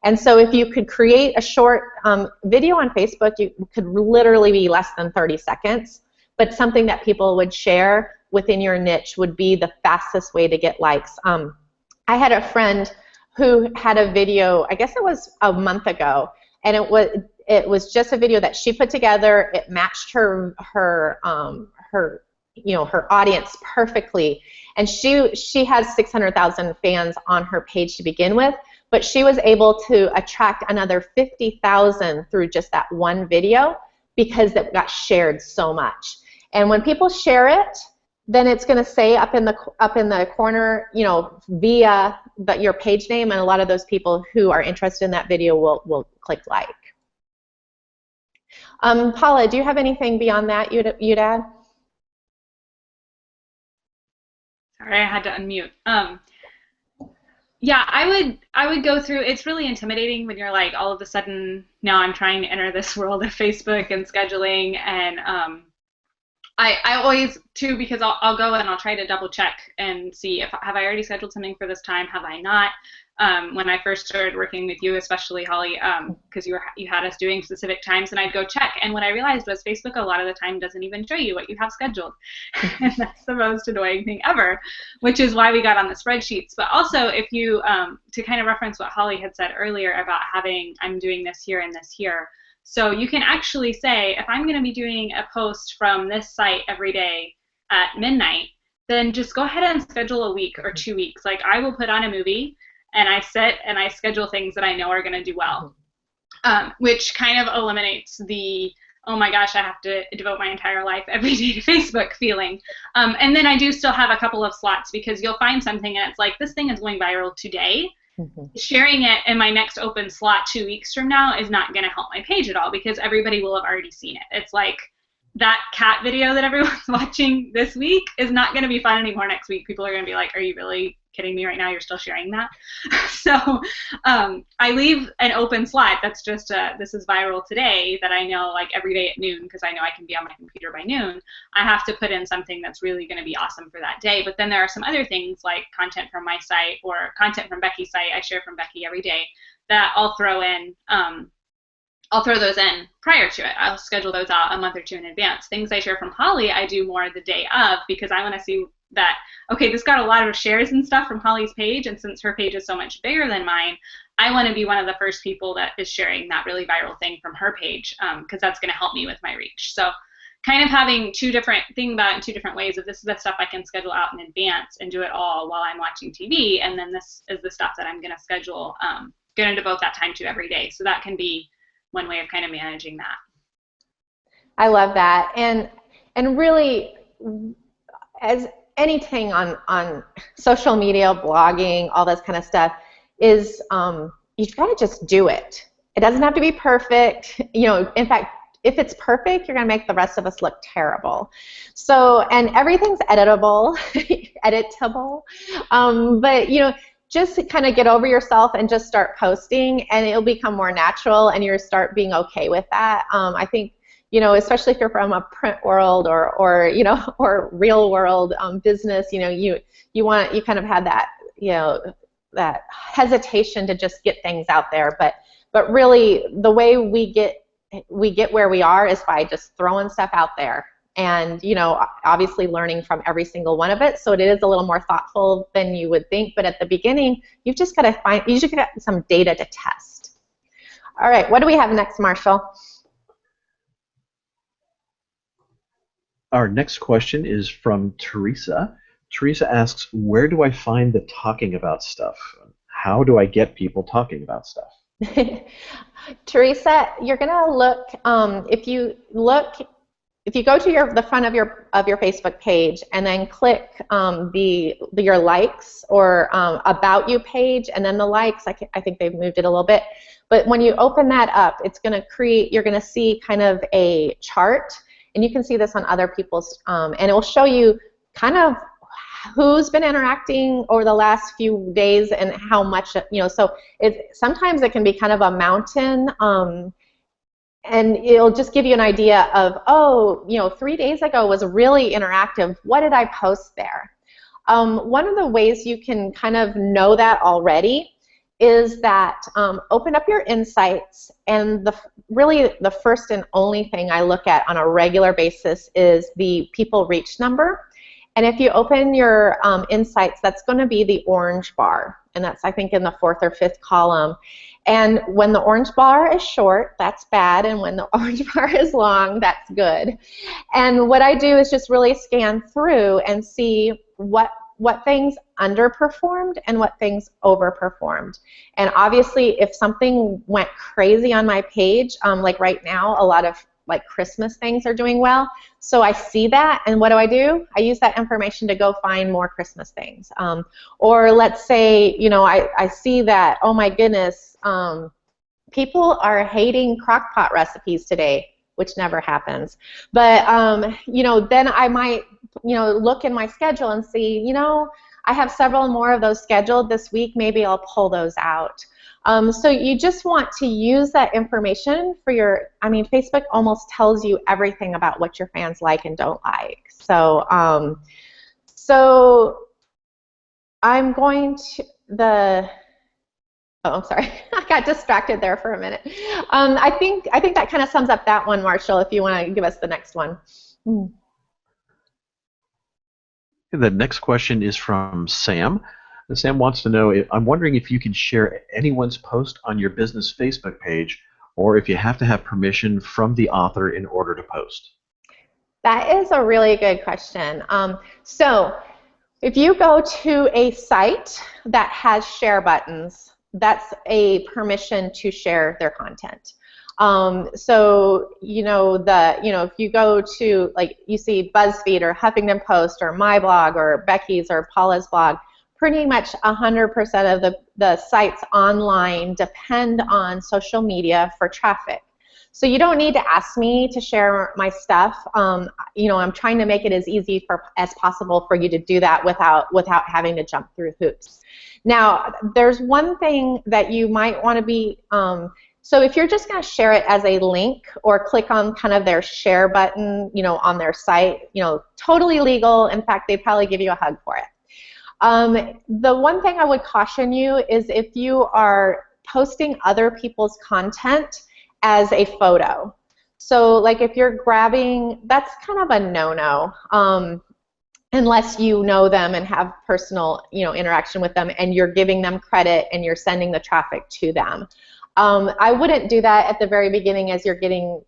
And so if you could create a short video on Facebook, you could literally be less than 30 seconds, but something that people would share within your niche would be the fastest way to get likes. I had a friend who had a video, I guess it was a month ago, and it was just a video that she put together. It matched her you know, her audience perfectly, and she has 600,000 fans on her page to begin with. But she was able to attract another 50,000 through just that one video because it got shared so much. And when people share it, then it's going to say up in the corner, you know, via your page name, and a lot of those people who are interested in that video will click like. Paula, do you have anything beyond that you'd add? Sorry, I had to unmute. Yeah, I would go through, it's really intimidating when you're like, all of a sudden, now I'm trying to enter this world of Facebook and scheduling, and I always, too, because I'll go and I'll try to double check and see if have I already scheduled something for this time, have I not? When I first started working with you, especially Holly, because you had us doing specific times, and I'd go check. And what I realized was Facebook a lot of the time doesn't even show you what you have scheduled. And that's the most annoying thing ever, which is why we got on the spreadsheets. But also, if you, to kind of reference what Holly had said earlier about having, I'm doing this here and this here. So you can actually say, if I'm going to be doing a post from this site every day at midnight, then just go ahead and schedule a week or 2 weeks. Like, I will put on a movie, and I sit and I schedule things that I know are going to do well, which kind of eliminates the, oh my gosh, I have to devote my entire life every day to Facebook feeling. And then I do still have a couple of slots, because you'll find something and it's like, this thing is going viral today. Sharing it in my next open slot 2 weeks from now is not going to help my page at all, because everybody will have already seen it. It's like that cat video that everyone's watching this week is not going to be fun anymore next week. People are going to be like, are you really kidding me right now? You're still sharing that? So I leave an open slot that's just this is viral today, that I know, like, every day at noon, because I know I can be on my computer by noon. I have to put in something that's really going to be awesome for that day. But then there are some other things, like content from my site or content from Becky's site. I share from Becky every day, that I'll throw in. I'll throw those in prior to it. I'll schedule those out a month or two in advance. Things I share from Holly, I do more the day of, because I want to see that, okay, this got a lot of shares and stuff from Holly's page, and since her page is so much bigger than mine, I want to be one of the first people that is sharing that really viral thing from her page, because that's going to help me with my reach. So kind of having think about it in two different ways. If this is the stuff I can schedule out in advance and do it all while I'm watching TV, and then this is the stuff that I'm going to schedule, going to devote that time to every day. So that can be one way of kind of managing that. I love that. And really, as anything on social media, blogging, all this kind of stuff, is you've got to just do it. It doesn't have to be perfect. You know, in fact, if it's perfect, you're going to make the rest of us look terrible. So, and everything's editable, editable. But, you know, just kind of get over yourself and just start posting, and it'll become more natural, and you'll start being okay with that. I think, you know, especially if you're from a print world or you know, or real world business, you know, you kind of had that, you know, that hesitation to just get things out there. But really, the way we get where we are is by just throwing stuff out there. And, you know, obviously learning from every single one of it. So it is a little more thoughtful than you would think. But at the beginning, you've just got to you just got some data to test. All right, what do we have next, Marshall? Our next question is from Teresa. Teresa asks, where do I find the talking about stuff? How do I get people talking about stuff? Teresa, you're going to look, if you go to the front of your Facebook page and then click your likes or about you page, and then the likes, I think they've moved it a little bit, but when you open that up, it's going to create, you're going to see kind of a chart, and you can see this on other people's, and it will show you kind of who's been interacting over the last few days and how much, you know, so sometimes it can be kind of a mountain, and it'll just give you an idea of, oh, you know, 3 days ago was really interactive. What did I post there? One of the ways you can kind of know that already is that open up your insights, and really the first and only thing I look at on a regular basis is the people reach number. And if you open your insights, that's going to be the orange bar, and that's, I think, in the 4th or 5th column. And when the orange bar is short, that's bad, and when the orange bar is long, that's good. And what I do is just really scan through and see what things underperformed and what things overperformed. And obviously, if something went crazy on my page, like right now, a lot of like Christmas things are doing well. So I see that, and what do? I use that information to go find more Christmas things. Or let's say, you know, I see that, oh my goodness, people are hating crock pot recipes today, which never happens. But, you know, then I might, you know, look in my schedule and see, you know, I have several more of those scheduled this week. Maybe I'll pull those out. So you just want to use that information for your, I mean, Facebook almost tells you everything about what your fans like and don't like. So, I'm going to oh, I'm sorry, I got distracted there for a minute. I think that kind of sums up that one, Marshall, if you want to give us the next one. The next question is from Sam. And Sam wants to know, I'm wondering if you can share anyone's post on your business Facebook page, or if you have to have permission from the author in order to post. That is a really good question. So if you go to a site that has share buttons, that's a permission to share their content. So if you go to, like, you see BuzzFeed or Huffington Post or my blog or Becky's or Paula's blog, pretty much 100% of the sites online depend on social media for traffic. So you don't need to ask me to share my stuff. I'm trying to make it as easy as possible for you to do that without having to jump through hoops. Now, there's one thing that you might want to be, so if you're just going to share it as a link or click on kind of their share button, on their site, totally legal. In fact, they'd probably give you a hug for it. The one thing I would caution you is if you are posting other people's content as a photo. So like if you're grabbing, that's kind of a no-no, unless you know them and have personal interaction with them and you're giving them credit and you're sending the traffic to them. I wouldn't do that at the very beginning as you're getting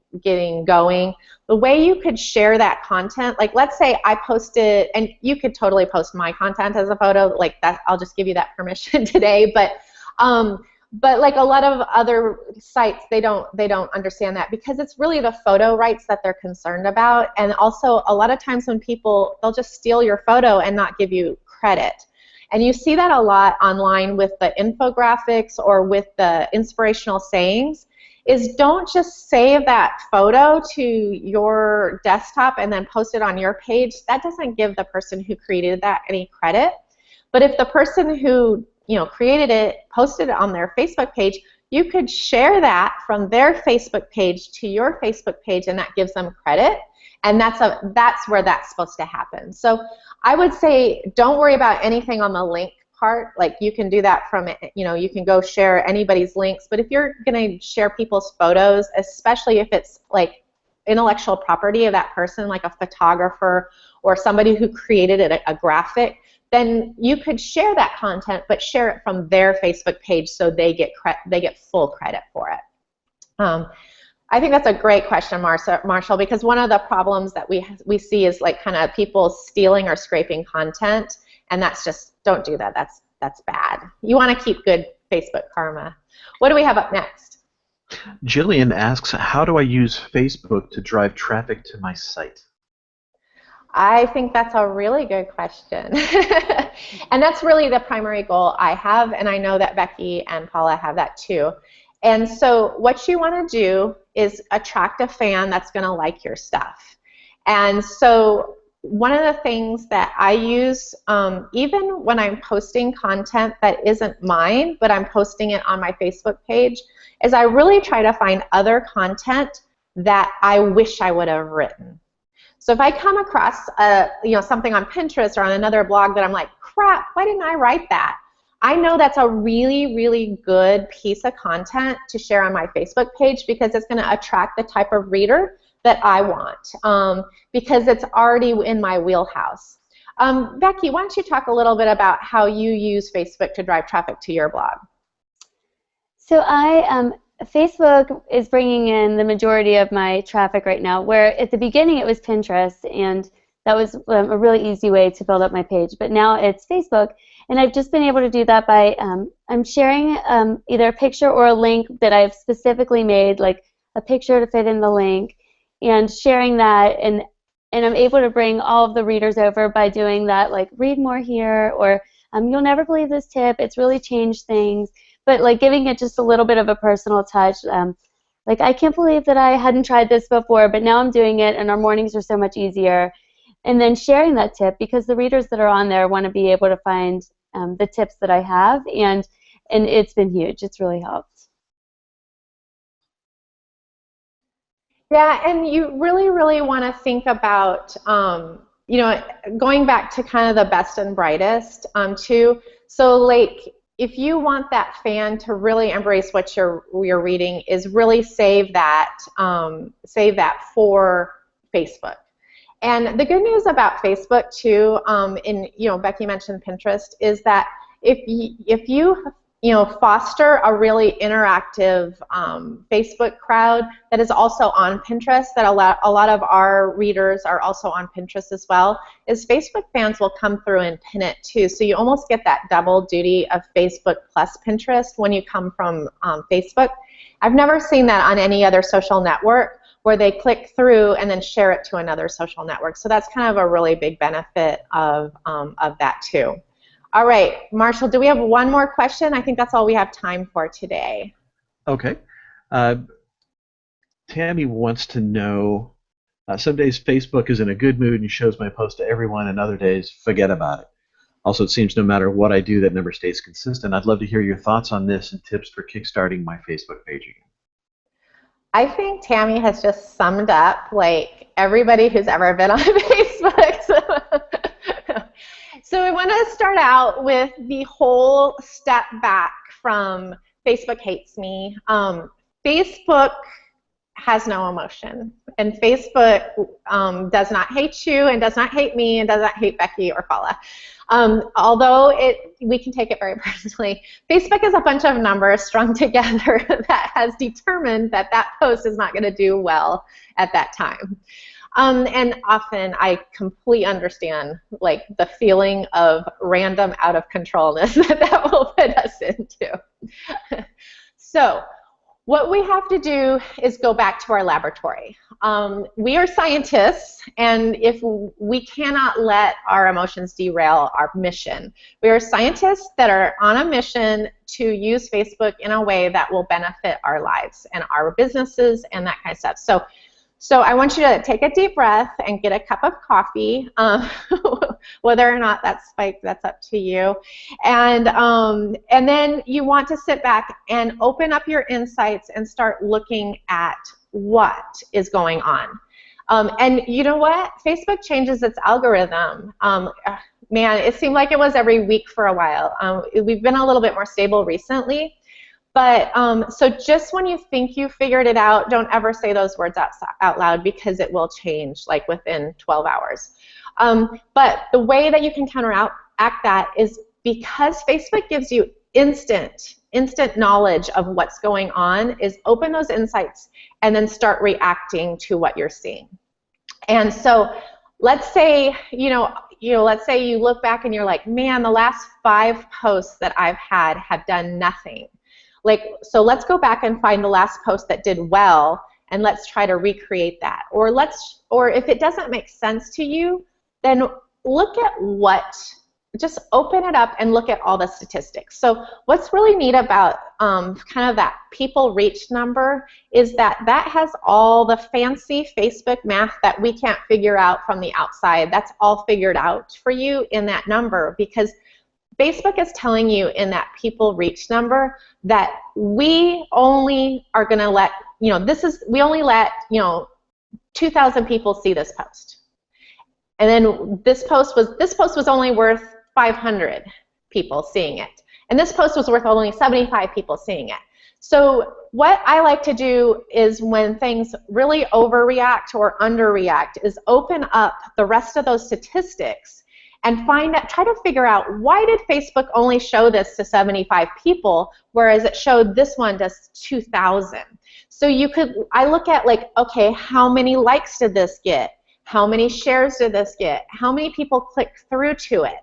going. The way you could share that content, like let's say I posted, and you could totally post my content as a photo, like that, I'll just give you that permission today, but like a lot of other sites, they don't understand that because it's really the photo rights that they're concerned about, and also a lot of times when people, they'll just steal your photo and not give you credit. And you see that a lot online with the infographics or with the inspirational sayings, is don't just save that photo to your desktop and then post it on your page. That doesn't give the person who created that any credit. But if the person who created it posted it on their Facebook page, you could share that from their Facebook page to your Facebook page, and that gives them credit. And that's where that's supposed to happen. So I would say don't worry about anything on the link part. Like you can do that from, you can go share anybody's links. But if you're going to share people's photos, especially if it's like intellectual property of that person, like a photographer or somebody who created a graphic, then you could share that content, but share it from their Facebook page so they get full credit for it. I think that's a great question, Marshall, because one of the problems that we see is like kind of people stealing or scraping content, and that's just, don't do that. That's bad. You want to keep good Facebook karma. What do we have up next? Jillian asks, how do I use Facebook to drive traffic to my site? I think that's a really good question. And that's really the primary goal I have, and I know that Becky and Paula have that too. And so what you want to do is attract a fan that's going to like your stuff. And so one of the things that I use, even when I'm posting content that isn't mine, but I'm posting it on my Facebook page, is I really try to find other content that I wish I would have written. So if I come across something on Pinterest or on another blog that I'm like, crap, why didn't I write that? I know that's a really, really good piece of content to share on my Facebook page because it's going to attract the type of reader that I want because it's already in my wheelhouse. Becky, why don't you talk a little bit about how you use Facebook to drive traffic to your blog? So Facebook is bringing in the majority of my traffic right now, where at the beginning it was Pinterest, and that was a really easy way to build up my page. But now it's Facebook, and I've just been able to do that by I'm sharing either a picture or a link that I've specifically made, like a picture to fit in the link, and sharing that, and I'm able to bring all of the readers over by doing that, like read more here, or you'll never believe this tip, it's really changed things. But like giving it just a little bit of a personal touch, like I can't believe that I hadn't tried this before, but now I'm doing it, and our mornings are so much easier. and then sharing that tip, because the readers that are on there want to be able to find the tips that I have, and it's been huge. It's really helped. Yeah, and you really, really want to think about, you know, going back to kind of the best and brightest too. So, like, if you want that fan to really embrace what you're reading, is really save that for Facebook. And the good news about Facebook too, and you know, Becky mentioned Pinterest, is that if you foster a really interactive Facebook crowd that is also on Pinterest, that a lot of our readers are also on Pinterest as well, is Facebook fans will come through and pin it too. So you almost get that double duty of Facebook plus Pinterest when you come from Facebook. I've never seen that on any other social network, where they click through and then share it to another social network. So that's kind of a really big benefit of that too. All right, Marshall, do we have one more question? I think that's all we have time for today. Okay. Tammy wants to know, some days Facebook is in a good mood and shows my post to everyone, and other days, forget about it. Also, it seems no matter what I do, that never stays consistent. I'd love to hear your thoughts on this and tips for kickstarting my Facebook page again. I think Tammy has just summed up like everybody who's ever been on Facebook. So we want to start out with the whole step back from Facebook hates me. Facebook has no emotion, and Facebook does not hate you, and does not hate me, and does not hate Becky or Paula. Although we can take it very personally, Facebook is a bunch of numbers strung together that has determined that that post is not going to do well at that time. And often I completely understand like the feeling of random out of controlness that will put us into. So what we have to do is go back to our laboratory. We are scientists, and if we cannot let our emotions derail our mission. We are scientists that are on a mission to use Facebook in a way that will benefit our lives and our businesses and that kind of stuff. So I want you to take a deep breath and get a cup of coffee. Whether or not that's spiked, that's up to you. And then you want to sit back and open up your insights and start looking at what is going on. And you know what? Facebook changes its algorithm. Man, it seemed like it was every week for a while. We've been a little bit more stable recently. But so just when you think you figured it out, don't ever say those words out loud, because it will change like within 12 hours. But the way that you can counteract that is because Facebook gives you instant knowledge of what's going on, is open those insights and then start reacting to what you're seeing. And so let's say, let's say you look back and you're like, man, the last 5 posts that I've had have done nothing. So let's go back and find the last post that did well, and let's try to recreate that. Or if it doesn't make sense to you, then look at just open it up and look at all the statistics. So what's really neat about kind of that people reach number is that has all the fancy Facebook math that we can't figure out from the outside. That's all figured out for you in that number, because Facebook is telling you in that people reach number that we only are going to let, we only let, 2,000 people see this post. And then this post was only worth 500 people seeing it. And this post was worth only 75 people seeing it. So what I like to do is when things really overreact or underreact is open up the rest of those statistics and try to figure out, why did Facebook only show this to 75 people, whereas it showed this one to 2,000? So I look at like, okay, how many likes did this get? How many shares did this get? How many people clicked through to it?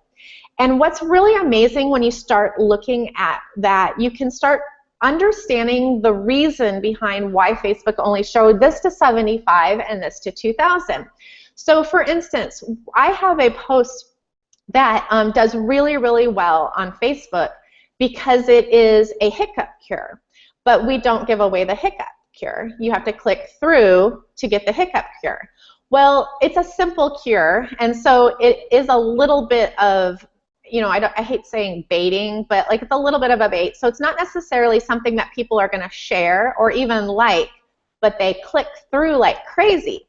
And what's really amazing when you start looking at that, you can start understanding the reason behind why Facebook only showed this to 75 and this to 2,000. So for instance, I have a post that does really, really well on Facebook because it is a hiccup cure. But we don't give away the hiccup cure. You have to click through to get the hiccup cure. Well, it's a simple cure, and so it is a little bit of, I hate saying baiting, but like it's a little bit of a bait. So it's not necessarily something that people are going to share or even like, but they click through like crazy.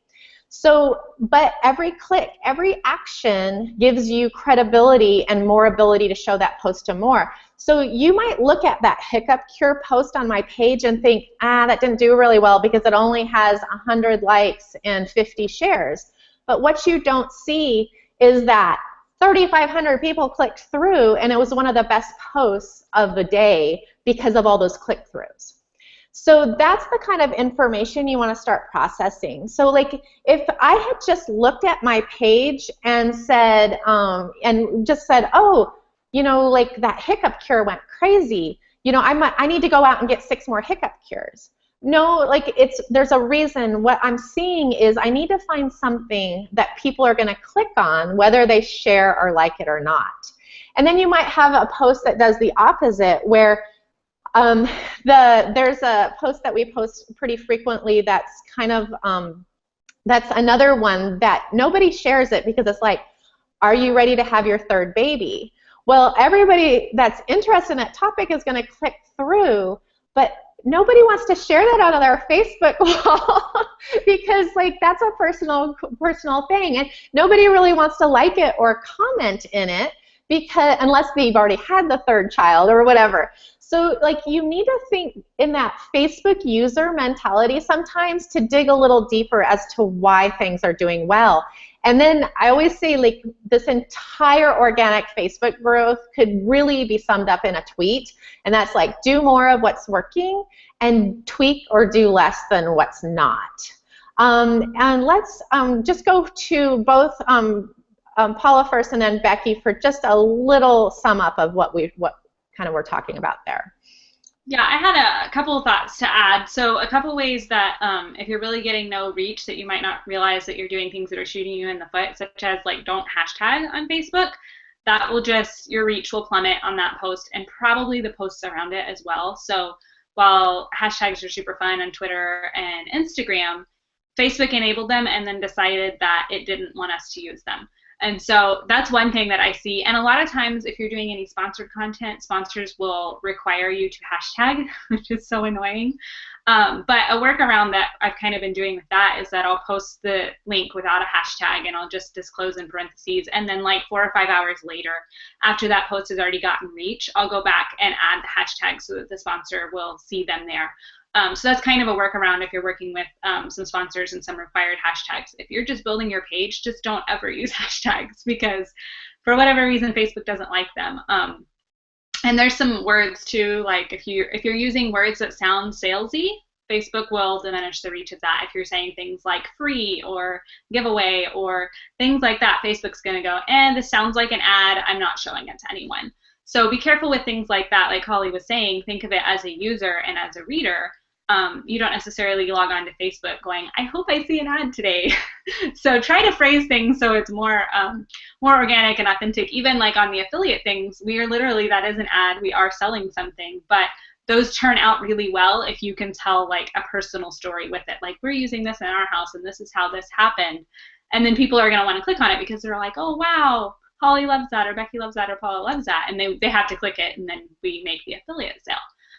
So, but every click, every action gives you credibility and more ability to show that post to more. So you might look at that hiccup cure post on my page and think, that didn't do really well because it only has 100 likes and 50 shares. But what you don't see is that 3,500 people clicked through, and it was one of the best posts of the day because of all those click-throughs. So that's the kind of information you want to start processing. So like if I had just looked at my page and said, oh, like that hiccup cure went crazy, I need to go out and get 6 more hiccup cures. No, like there's a reason. What I'm seeing is I need to find something that people are going to click on, whether they share or like it or not. And then you might have a post that does the opposite, where there's a post that we post pretty frequently that's kind of, that's another one that nobody shares it because it's like, are you ready to have your 3rd baby? Well, everybody that's interested in that topic is going to click through, but nobody wants to share that on their Facebook wall because like that's a personal thing, and nobody really wants to like it or comment in it because unless they've already had the 3rd child or whatever. So like you need to think in that Facebook user mentality sometimes to dig a little deeper as to why things are doing well. And then I always say like this entire organic Facebook growth could really be summed up in a tweet, and that's like do more of what's working and tweak or do less than what's not. And let's just go to both Paula first and then Becky for just a little sum up of what kind of we're talking about there. Yeah, I had a couple of thoughts to add. So a couple ways that if you're really getting no reach, that you might not realize that you're doing things that are shooting you in the foot, such as like don't hashtag on Facebook. That will just, your reach will plummet on that post and probably the posts around it as well. So while hashtags are super fun on Twitter and Instagram, Facebook enabled them and then decided that it didn't want us to use them. And so that's one thing that I see. And a lot of times if you're doing any sponsored content, sponsors will require you to hashtag, which is so annoying. But a workaround that I've kind of been doing with that is that I'll post the link without a hashtag and I'll just disclose in parentheses. And then like 4 or 5 hours later, after that post has already gotten reach, I'll go back and add the hashtag so that the sponsor will see them there. So that's kind of a workaround if you're working with some sponsors and some required hashtags. If you're just building your page, just don't ever use hashtags because for whatever reason, Facebook doesn't like them. And there's some words too, like if you're using words that sound salesy, Facebook will diminish the reach of that. If you're saying things like free or giveaway or things like that, Facebook's going to go, this sounds like an ad, I'm not showing it to anyone. So be careful with things like that. Like Holly was saying, think of it as a user and as a reader. You don't necessarily log on to Facebook going, I hope I see an ad today. So try to phrase things so it's more organic and authentic. Even like on the affiliate things, we are literally, that is an ad, we are selling something, but those turn out really well if you can tell like a personal story with it. Like we're using this in our house and this is how this happened. And then people are going to want to click on it because they're like, oh wow, Holly loves that, or Becky loves that, or Paula loves that. And they have to click it and then we make the affiliate sale.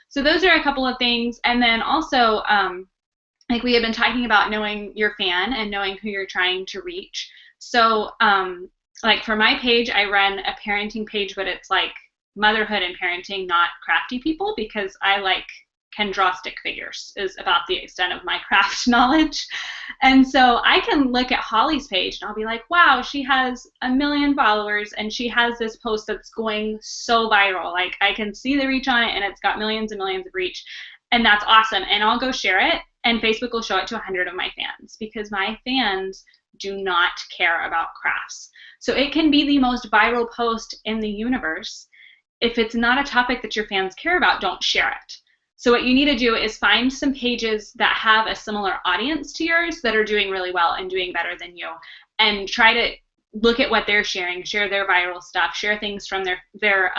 So those are a couple of things. And then also, like we have been talking about knowing your fan and knowing who you're trying to reach. So like for my page, I run a parenting page, but it's like motherhood and parenting, not crafty people, because I can draw stick figures is about the extent of my craft knowledge. And so I can look at Holly's page and I'll be like, wow, she has 1 million followers and she has this post that's going so viral. Like I can see the reach on it and it's got millions and millions of reach. And that's awesome. And I'll go share it and Facebook will show it to 100 of my fans because my fans do not care about crafts. So it can be the most viral post in the universe. If it's not a topic that your fans care about, don't share it. So what you need to do is find some pages that have a similar audience to yours that are doing really well and doing better than you, and try to look at what they're sharing, share their viral stuff, share things from their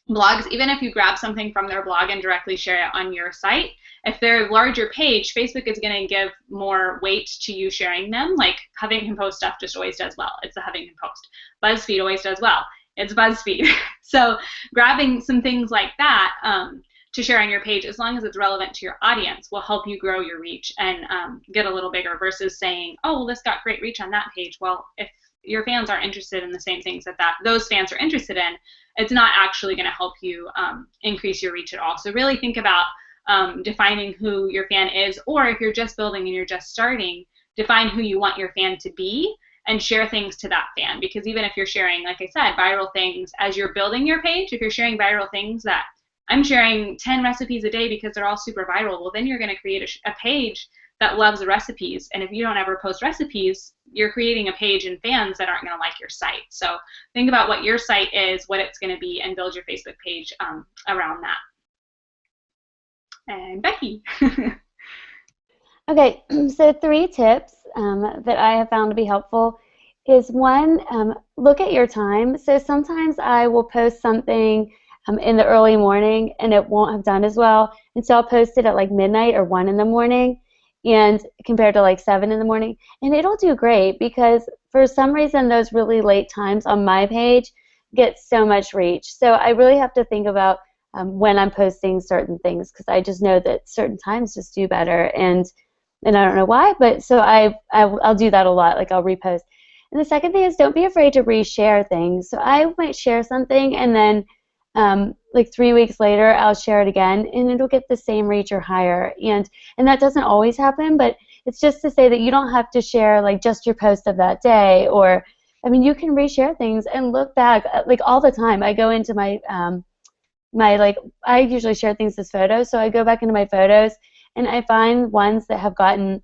blogs, even if you grab something from their blog and directly share it on your site, if they're a larger page, Facebook is going to give more weight to you sharing them. Like Huffington Post stuff just always does well. It's the Huffington Post. BuzzFeed always does well. It's BuzzFeed. So grabbing some things like that to share on your page, as long as it's relevant to your audience, will help you grow your reach and get a little bigger, versus saying, oh, well, this got great reach on that page. Well, if your fans aren't interested in the same things that those fans are interested in, it's not actually going to help you increase your reach at all. So really think about defining who your fan is, or if you're just building and you're just starting, define who you want your fan to be and share things to that fan. Because even if you're sharing, like I said, viral things as you're building your page, if you're sharing viral things that I'm sharing 10 recipes a day because they're all super viral, well, then you're going to create a page that loves the recipes. And if you don't ever post recipes, you're creating a page and fans that aren't going to like your site. So think about what your site is, what it's going to be, and build your Facebook page around that. And Becky. Okay, so 3 tips that I have found to be helpful is, one, look at your time. So sometimes I will post something in the early morning and it won't have done as well, and so I'll post it at like midnight or 1 in the morning, and compared to like 7 in the morning, and it'll do great, because for some reason those really late times on my page get so much reach. So I really have to think about when I'm posting certain things, because I just know that certain times just do better, and I don't know why, but so I'll do that a lot. Like I'll repost. And the second thing is, don't be afraid to reshare things. So I might share something, and then like 3 weeks later I'll share it again, and it'll get the same reach or higher. And that doesn't always happen, but it's just to say that you don't have to share like just your post of that day, or I mean, you can reshare things and look back like all the time. I go into my I usually share things as photos, so I go back into my photos and I find ones that have gotten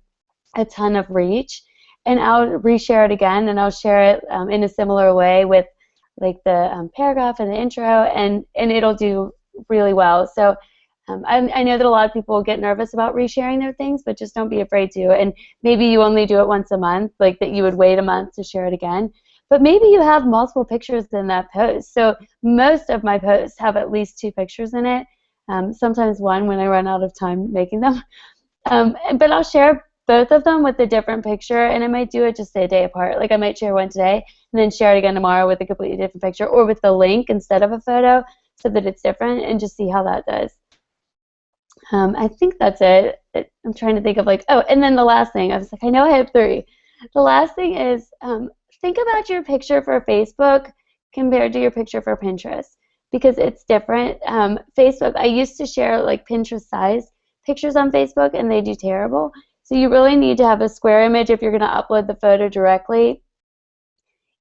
a ton of reach, and I'll reshare it again, and I'll share it in a similar way with like the paragraph and the intro, and it'll do really well. So I know that a lot of people get nervous about resharing their things, but just don't be afraid to. And maybe you only do it once a month, like that you would wait a month to share it again. But maybe you have multiple pictures in that post. So most of my posts have at least 2 pictures in it, sometimes 1 when I run out of time making them. But I'll share both of them with a different picture, and I might do it just a day apart. Like I might share one today and then share it again tomorrow with a completely different picture, or with the link instead of a photo, so that it's different, and just see how that does. I think that's it. I'm trying to think of like, oh, and then the last thing, I was like, I know I have 3. The last thing is, think about your picture for Facebook compared to your picture for Pinterest, because it's different. Facebook, I used to share like Pinterest size pictures on Facebook, and they do terrible. So you really need to have a square image if you're going to upload the photo directly.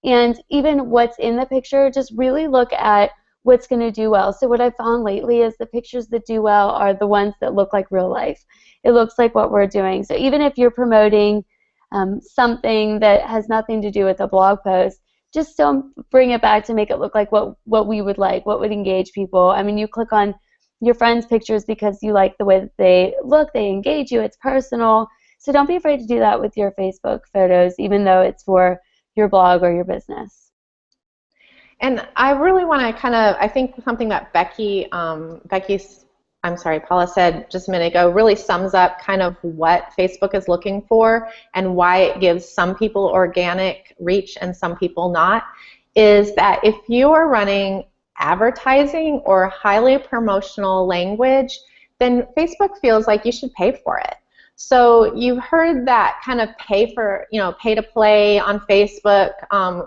And even what's in the picture, just really look at what's going to do well. So what I've found lately is the pictures that do well are the ones that look like real life. It looks like what we're doing. So even if you're promoting something that has nothing to do with a blog post, just don't bring it back to make it look like what we would like, what would engage people. I mean, you click on your friends' pictures because you like the way that they look, they engage you, it's personal. So don't be afraid to do that with your Facebook photos, even though it's for your blog or your business. And I really want to I think something that Paula said just a minute ago really sums up kind of what Facebook is looking for and why it gives some people organic reach and some people not, is that if you are running advertising or highly promotional language, then Facebook feels like you should pay for it. So you've heard that kind of pay to play on Facebook,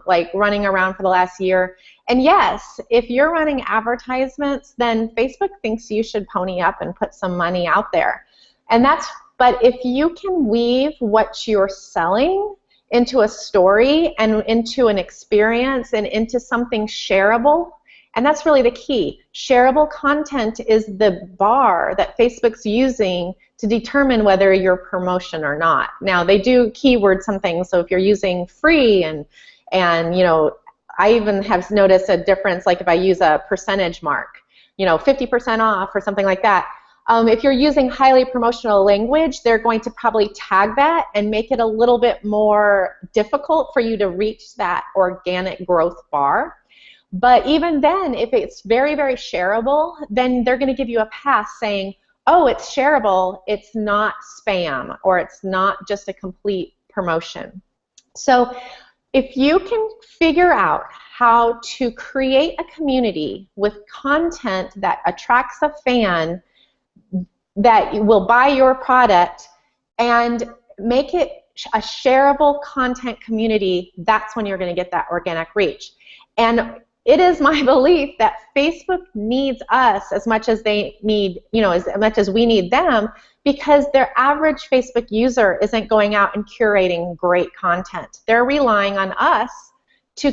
like running around for the last year. And yes, if you're running advertisements, then Facebook thinks you should pony up and put some money out there. But if you can weave what you're selling into a story and into an experience and into something shareable, and that's really the key. Shareable content is the bar that Facebook's using to determine whether you're promotion or not. Now, they do keyword some things, so if you're using free and I even have noticed a difference, like if I use a percentage mark, 50% off or something like that. If you're using highly promotional language, they're going to probably tag that and make it a little bit more difficult for you to reach that organic growth bar. But even then, if it's very, very shareable, then they're going to give you a pass saying, oh, it's shareable, it's not spam, or it's not just a complete promotion. So if you can figure out how to create a community with content that attracts a fan that will buy your product and make it a shareable content community, that's when you're going to get that organic reach. And it is my belief that Facebook needs us as much as they need, as much as we need them, because their average Facebook user isn't going out and curating great content. They're relying on us to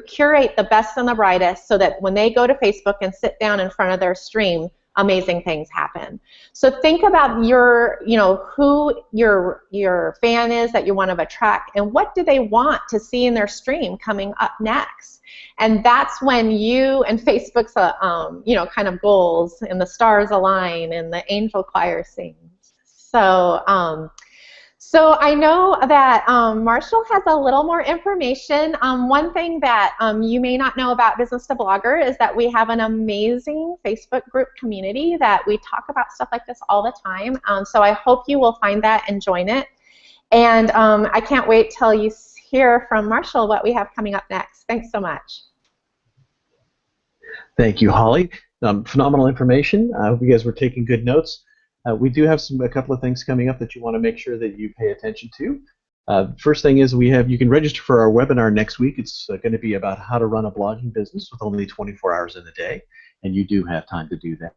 curate the best and the brightest so that when they go to Facebook and sit down in front of their stream, amazing things happen. So think about who your fan is that you want to attract, and what do they want to see in their stream coming up next. And that's when you and Facebook's kind of goals and the stars align and the angel choir sings. So I know that Marshall has a little more information. One thing that you may not know about Business2Blogger is that we have an amazing Facebook group community that we talk about stuff like this all the time. So I hope you will find that and join it. And I can't wait till you hear from Marshall what we have coming up next. Thanks so much. Thank you, Holly. Phenomenal information. I hope you guys were taking good notes. We do have a couple of things coming up that you want to make sure that you pay attention to. First thing is you can register for our webinar next week. It's going to be about how to run a blogging business with only 24 hours in a day, and you do have time to do that.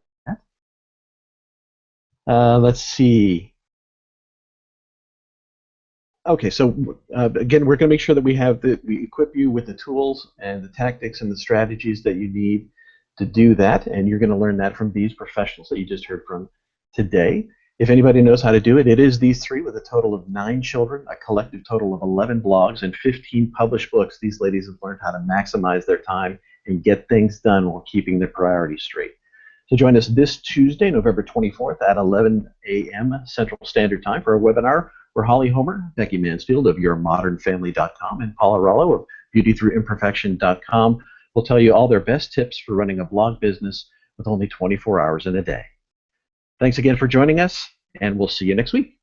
Let's see. Okay, so again, we're going to make sure that we equip you with the tools and the tactics and the strategies that you need to do that, and you're going to learn that from these professionals that you just heard from today. If anybody knows how to do it, it is these three with a total of 9 children, a collective total of 11 blogs, and 15 published books. These ladies have learned how to maximize their time and get things done while keeping their priorities straight. So join us this Tuesday, November 24th at 11 a.m. Central Standard Time for a webinar where Holly Homer, Becky Mansfield of YourModernFamily.com, and Paula Rollo of BeautyThroughImperfection.com will tell you all their best tips for running a blog business with only 24 hours in a day. Thanks again for joining us, and we'll see you next week.